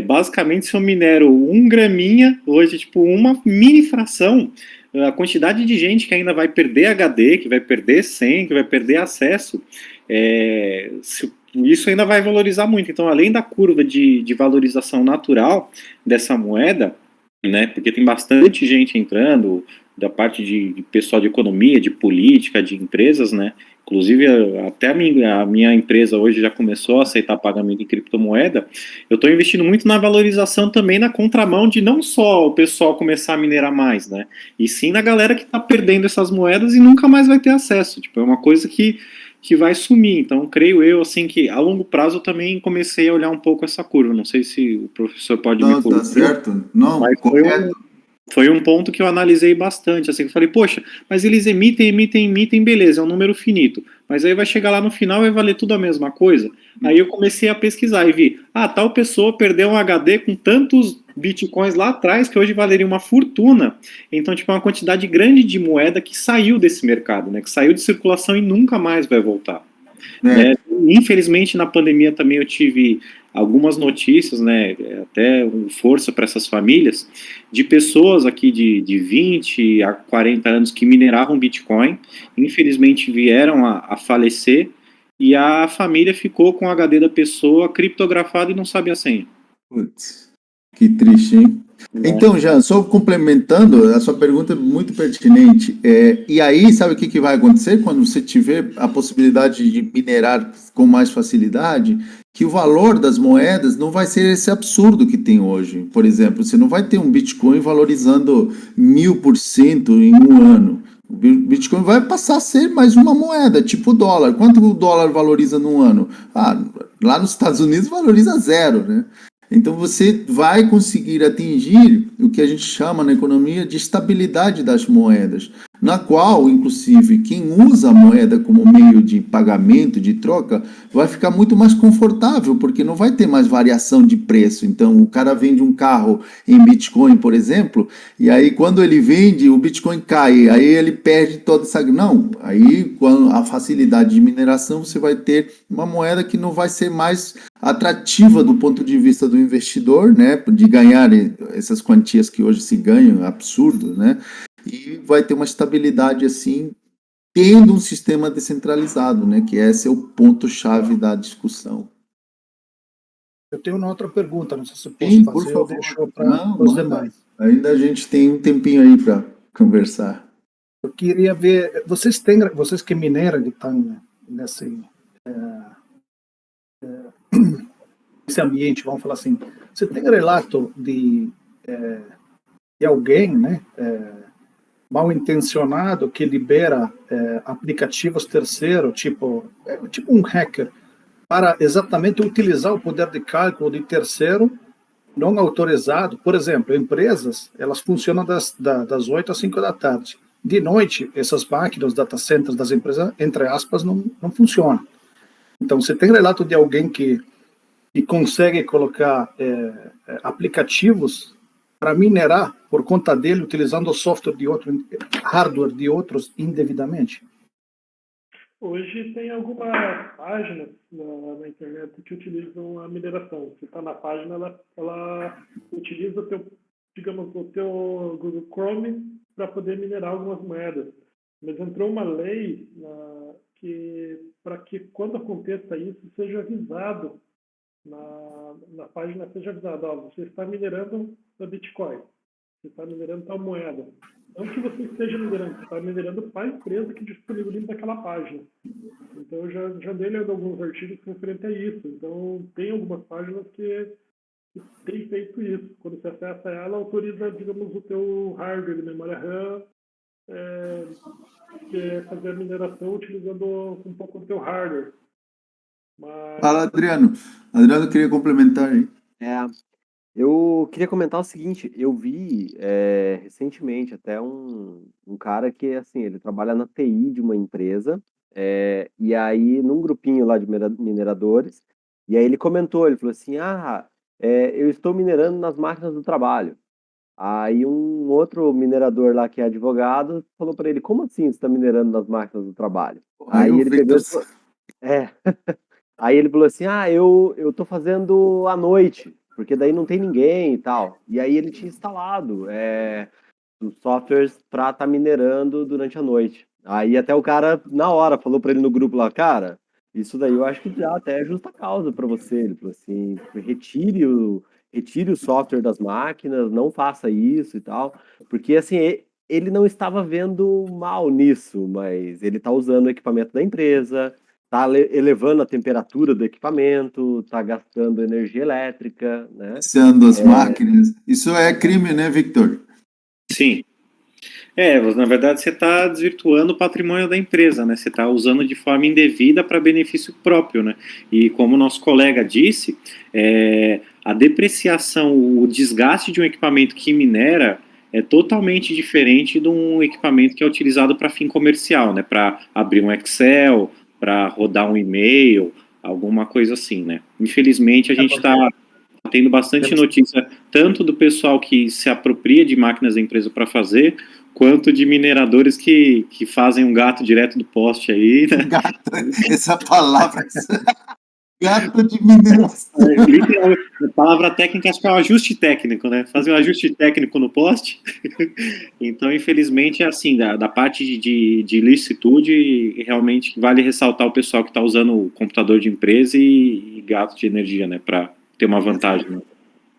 basicamente se eu minero 1 graminha, hoje, tipo, uma mini fração, a quantidade de gente que ainda vai perder HD, que vai perder senha, que vai perder acesso, isso ainda vai valorizar muito. Então, além da curva de valorização natural dessa moeda, né, porque tem bastante gente entrando, da parte de pessoal de economia, de política, de empresas, né, inclusive até a minha empresa hoje já começou a aceitar pagamento em criptomoeda. Eu estou investindo muito na valorização também, na contramão de não só o pessoal começar a minerar mais, né, e sim na galera que está perdendo essas moedas e nunca mais vai ter acesso. Tipo, é uma coisa que vai sumir. Então, creio eu, assim, que a longo prazo eu também comecei a olhar um pouco essa curva. Não sei se o professor pode me corrigir. Tá certo. Não, mas foi um ponto que eu analisei bastante, assim, que eu falei, poxa, mas eles emitem, beleza, é um número finito, mas aí vai chegar lá no final e vai valer tudo a mesma coisa. Aí eu comecei a pesquisar e vi, tal pessoa perdeu um HD com tantos bitcoins lá atrás que hoje valeria uma fortuna. Então, tipo, é uma quantidade grande de moeda que saiu desse mercado, né, que saiu de circulação e nunca mais vai voltar. Né? Infelizmente, na pandemia também eu tive algumas notícias, né, até força para essas famílias, de pessoas aqui de 20 a 40 anos que mineravam Bitcoin, infelizmente vieram a falecer, e a família ficou com o HD da pessoa criptografado e não sabe a senha. Putz, que triste, hein? Então, Jean, só complementando, a sua pergunta é muito pertinente. E aí, sabe o que vai acontecer quando você tiver a possibilidade de minerar com mais facilidade? Que o valor das moedas não vai ser esse absurdo que tem hoje. Por exemplo, você não vai ter um Bitcoin valorizando 1000% em um ano. O Bitcoin vai passar a ser mais uma moeda, tipo o dólar. Quanto o dólar valoriza no ano? Lá nos Estados Unidos valoriza 0, né? Então você vai conseguir atingir o que a gente chama na economia de estabilidade das moedas, na qual, inclusive, quem usa a moeda como meio de pagamento, de troca, vai ficar muito mais confortável, porque não vai ter mais variação de preço. Então, o cara vende um carro em Bitcoin, por exemplo, e aí quando ele vende, o Bitcoin cai, aí ele perde toda essa... Não, aí com a facilidade de mineração, você vai ter uma moeda que não vai ser mais atrativa do ponto de vista do investidor, né, de ganhar essas quantias que hoje se ganham, absurdo, né, e vai ter uma estabilidade assim, tendo um sistema descentralizado, né, que esse é o ponto-chave da discussão. Eu tenho uma outra pergunta, não sei se eu posso Sim, fazer, por favor. ou deixo para Não, os manda. demais. Ainda a gente tem um tempinho aí para conversar. Eu queria ver, vocês que mineram, que estão nesse ambiente, vamos falar assim, você tem relato de alguém, né, mal intencionado que libera aplicativos terceiros, tipo um hacker, para exatamente utilizar o poder de cálculo de terceiro não autorizado? Por exemplo, empresas, elas funcionam das 8 às 5 da tarde. De noite, essas máquinas, data centers das empresas, entre aspas, não funcionam. Então, você tem relato de alguém que consegue colocar aplicativos para minerar por conta dele, utilizando o software de outro, hardware de outros indevidamente? Hoje tem algumas páginas na internet que utilizam a mineração. Você está na página, ela utiliza o teu Google Chrome para poder minerar algumas moedas. Mas entrou uma lei para que quando aconteça isso, seja avisado na página, seja avisado, você está minerando a Bitcoin, você está minerando tal moeda. Não que você esteja minerando, você está minerando para a empresa que disponibiliza aquela página. Então, eu já dei lendo alguns artigos referentes a isso. Então, tem algumas páginas que têm feito isso. Quando você acessa ela, autoriza, digamos, o teu hardware de memória RAM, fazer a mineração utilizando um pouco do teu hardware. Fala, Adriano. Adriano queria complementar aí. Eu queria comentar o seguinte, eu vi recentemente até um cara que, assim, ele trabalha na TI de uma empresa, e aí num grupinho lá de mineradores, e aí ele comentou, ele falou assim, eu estou minerando nas máquinas do trabalho. Aí um outro minerador lá que é advogado falou para ele, como assim você está minerando nas máquinas do trabalho? Aí ele pegou e falou, aí ele falou assim, eu tô fazendo à noite, porque daí não tem ninguém e tal. E aí ele tinha instalado os softwares para estar minerando durante a noite. Aí até o cara, na hora, falou para ele no grupo lá, cara, isso daí eu acho que já até é justa causa para você. Ele falou assim, retire o software das máquinas, não faça isso e tal. Porque assim, ele não estava vendo mal nisso, mas ele está usando o equipamento da empresa, está elevando a temperatura do equipamento, está gastando energia elétrica, né? Iniciando as máquinas. Isso é crime, né, Victor? Sim. Na verdade, você está desvirtuando o patrimônio da empresa, né? Você está usando de forma indevida para benefício próprio, né? E como o nosso colega disse, a depreciação, o desgaste de um equipamento que minera é totalmente diferente de um equipamento que é utilizado para fim comercial, né? Para abrir um Excel, para rodar um e-mail, alguma coisa assim, né? Infelizmente, a gente está tendo bastante notícia, tanto do pessoal que se apropria de máquinas da empresa para fazer, quanto de mineradores que fazem um gato direto do poste aí, né? Gato, essa palavra. Gato de mineração. A palavra técnica acho que é um ajuste técnico, né? Fazer um ajuste técnico no poste. Então, infelizmente, é assim, da parte de licitude, realmente vale ressaltar o pessoal que está usando o computador de empresa e gato de energia, né? Para ter uma vantagem. Né?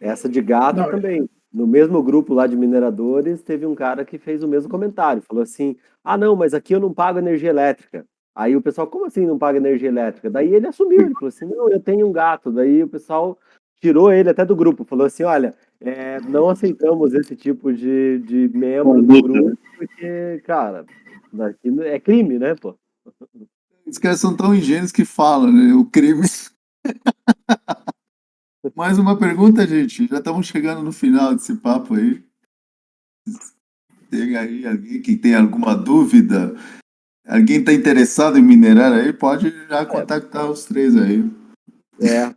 Essa de gato também. No mesmo grupo lá de mineradores, teve um cara que fez o mesmo comentário. Falou assim, não, mas aqui eu não pago energia elétrica. Aí o pessoal, como assim não paga energia elétrica? Daí ele assumiu, ele falou assim, não, eu tenho um gato. Daí o pessoal tirou ele até do grupo. Falou assim, olha, não aceitamos esse tipo de membro do grupo, porque, cara, Daqui é crime, né, pô? Os caras são tão ingênuos que falam, né? O crime. Mais uma pergunta, gente. Já estamos chegando no final desse papo aí. Tem aí alguém que tem alguma dúvida? Alguém está interessado em minerar aí? Pode já contactar os três aí. É.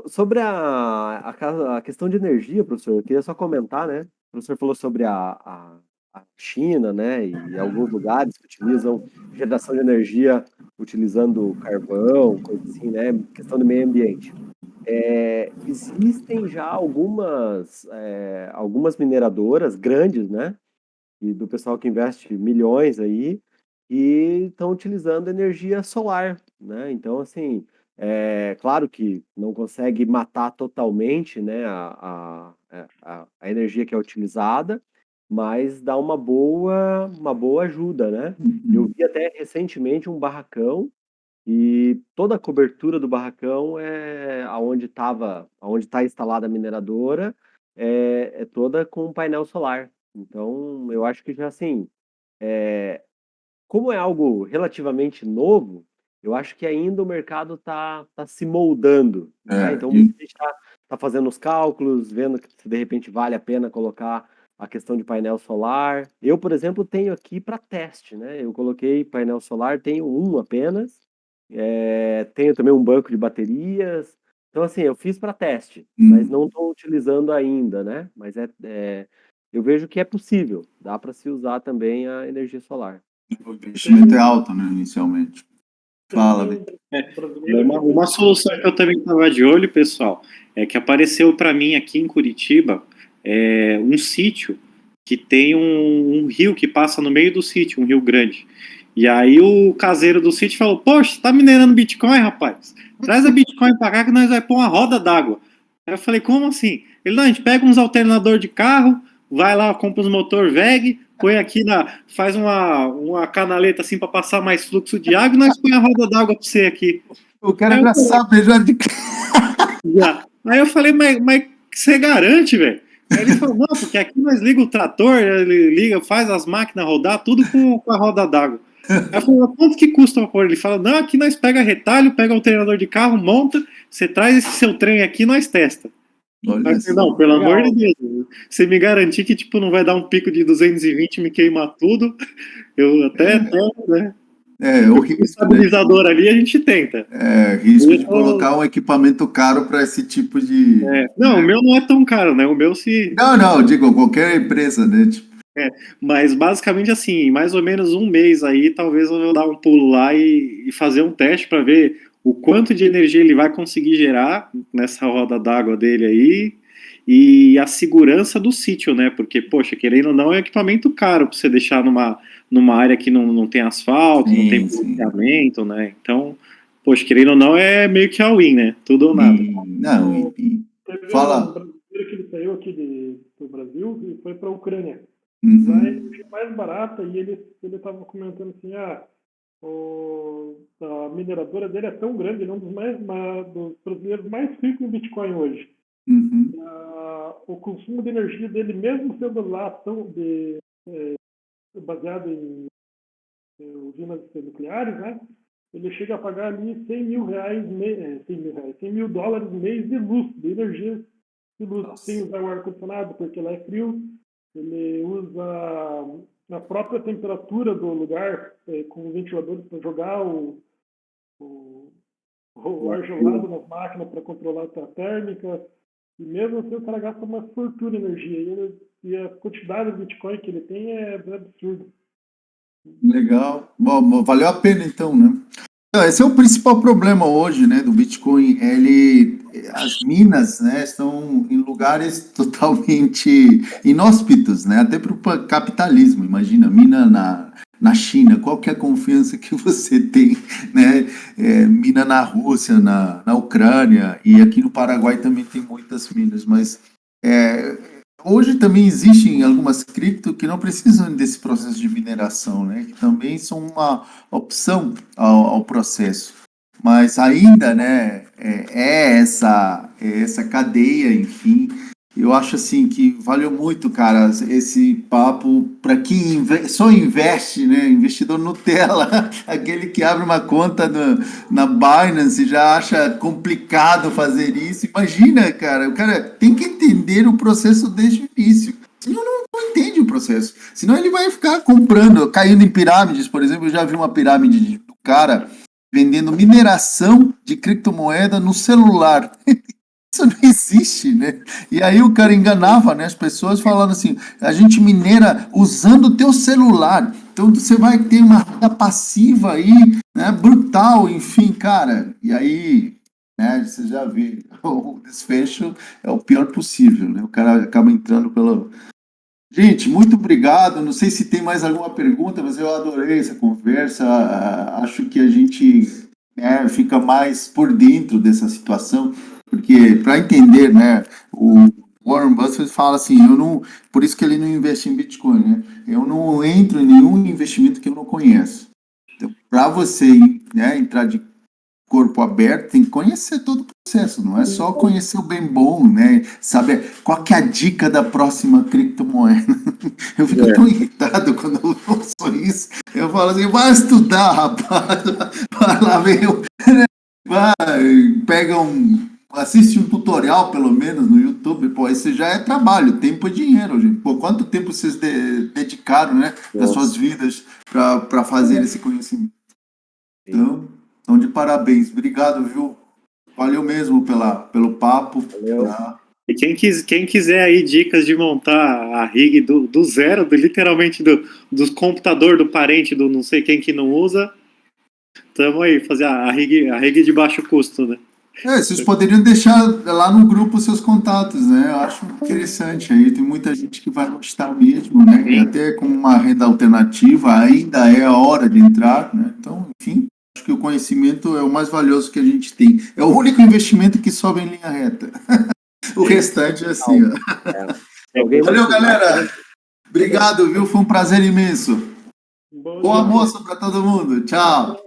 Sobre a questão de energia, professor, eu queria só comentar, né? O professor falou sobre a China, né? E alguns lugares que utilizam geração de energia utilizando carvão, coisa assim, né? Questão do meio ambiente. Existem já algumas mineradoras grandes, né? E do pessoal que investe milhões aí e estão utilizando energia solar, né? Então, assim, claro que não consegue matar totalmente, né, a energia que é utilizada, mas dá uma boa ajuda, né? Eu vi até recentemente um barracão e toda a cobertura do barracão aonde está instalada a mineradora é toda com painel solar. Então, eu acho que já assim, como é algo relativamente novo, eu acho que ainda o mercado tá se moldando, né? Então, muita gente tá fazendo os cálculos, vendo que se de repente vale a pena colocar a questão de painel solar. Eu, por exemplo, tenho aqui para teste, né? Eu coloquei painel solar, tenho um apenas, tenho também um banco de baterias. Então, assim, eu fiz para teste, mas não estou utilizando ainda, né? Mas eu vejo que é possível, dá para se usar também a energia solar. O investimento é alto, né, inicialmente. Fala, Vitor. Uma solução que eu também estava de olho, pessoal, é que apareceu para mim aqui em Curitiba um sítio que tem um rio que passa no meio do sítio, um rio grande. E aí o caseiro do sítio falou: poxa, você tá minerando Bitcoin, rapaz? Traz a Bitcoin para cá que nós vamos pôr uma roda d'água. Aí eu falei: como assim? Ele: não, a gente pega uns alternador de carro, vai lá, compra os motor VEG, põe aqui faz uma canaleta assim para passar mais fluxo de água e nós põe a roda d'água para você aqui. O cara já sabe, já de Já. Aí eu falei: mas você garante, velho? Aí ele falou: não, porque aqui nós liga o trator, ele liga, faz as máquinas rodar, tudo com a roda d'água. Aí eu falei: quanto que custa pra pôr? Ele fala: não, aqui nós pega retalho, pega o treinador de carro, monta, você traz esse seu trem aqui e nós testa. Aí eu falei: não, pelo amor de Deus, você me garantir que tipo, não vai dar um pico de 220 me queimar tudo, eu até né? O risco, estabilizador ali a gente tenta. Risco de colocar um equipamento caro para esse tipo de. Não, o meu não é tão caro, né? O meu se. Não, digo, qualquer empresa, né? Tipo... mas basicamente assim, mais ou menos um mês aí, talvez eu vou dar um pulo lá e fazer um teste para ver o quanto de energia ele vai conseguir gerar nessa roda d'água dele aí e a segurança do sítio, né? Porque, poxa, querendo ou não, é um equipamento caro para você deixar numa área que não tem asfalto, não tem policiamento, né? Então, poxa, querendo ou não, é meio que all-in, né? Tudo ou nada. Fala. Um brasileiro que ele saiu aqui do Brasil e foi para a Ucrânia. Uhum. Lá ele tinha mais barata e ele estava comentando assim, a mineradora dele é tão grande, ele é um dos brasileiros mais ricos em Bitcoin hoje. Uhum. O consumo de energia dele, mesmo sendo lá baseado em usinas nucleares, né? Ele chega a pagar ali $100 mil mês de luz, de energia de luz. Nossa. Sem usar o ar-condicionado, porque lá é frio. Ele usa a própria temperatura do lugar com ventiladores para jogar o ar gelado nas máquinas para controlar a térmica. E mesmo assim o cara gasta uma fortuna de energia. E a quantidade de Bitcoin que ele tem é absurda. Legal. Bom, valeu a pena então, né? Esse é o principal problema hoje, né, do Bitcoin. As minas, né, estão em lugares totalmente inóspitos, né, até para o capitalismo. Imagina, mina na China, qual que é a confiança que você tem, né? Mina na Rússia, na Ucrânia, e aqui no Paraguai também tem muitas minas, mas hoje também existem algumas cripto que não precisam desse processo de mineração, né? Que também são uma opção ao processo. Mas ainda, né, essa cadeia, enfim, Eu acho assim que valeu muito, cara, esse papo para quem só investe, né? Investidor Nutella, aquele que abre uma conta na Binance e já acha complicado fazer isso. Imagina, cara, o cara tem que entender o processo desde o início. Senão não entende o processo. Senão ele vai ficar comprando, caindo em pirâmides, por exemplo. Eu já vi uma pirâmide do cara vendendo mineração de criptomoeda no celular. Isso não existe, né? E aí o cara enganava, né, as pessoas falando assim, a gente minera usando o teu celular, então você vai ter uma renda passiva aí, né, brutal, enfim, cara. E aí, né, você já vê, o desfecho é o pior possível, né? O cara acaba entrando pelo... Gente, muito obrigado. Não sei se tem mais alguma pergunta, mas eu adorei essa conversa. Acho que a gente, né, fica mais por dentro dessa situação, porque para entender, né, o Warren Buffett fala assim, eu não, por isso que ele não investe em Bitcoin, né? Eu não entro em nenhum investimento que eu não conheço. Então, para você, né, entrar de corpo aberto, tem que conhecer todo o processo, não é só conhecer o bem bom, né? Saber qual que é a dica da próxima criptomoeda. Eu fico tão irritado quando eu ouço isso. Eu falo assim, vai estudar, rapaz, vai lá ver, vai, assiste um tutorial, pelo menos, no YouTube, pô, isso já é trabalho, tempo é dinheiro, gente. Pô, quanto tempo vocês dedicaram, né, das suas vidas para fazer esse conhecimento? Então, de parabéns. Obrigado, viu? Valeu mesmo pelo papo. E quem quiser aí dicas de montar a rig do zero, literalmente do computador do parente do não sei quem que não usa, tamo aí, fazer a rig de baixo custo, né? Vocês poderiam deixar lá no grupo seus contatos, né? Eu acho interessante. Aí tem muita gente que vai gostar mesmo, né? E até com uma renda alternativa, ainda é a hora de entrar, né? Então, enfim, acho que o conhecimento é o mais valioso que a gente tem. É o único investimento que sobe em linha reta. O restante é assim, ó. Valeu, galera. Obrigado, viu? Foi um prazer imenso. Bom almoço para todo mundo. Tchau.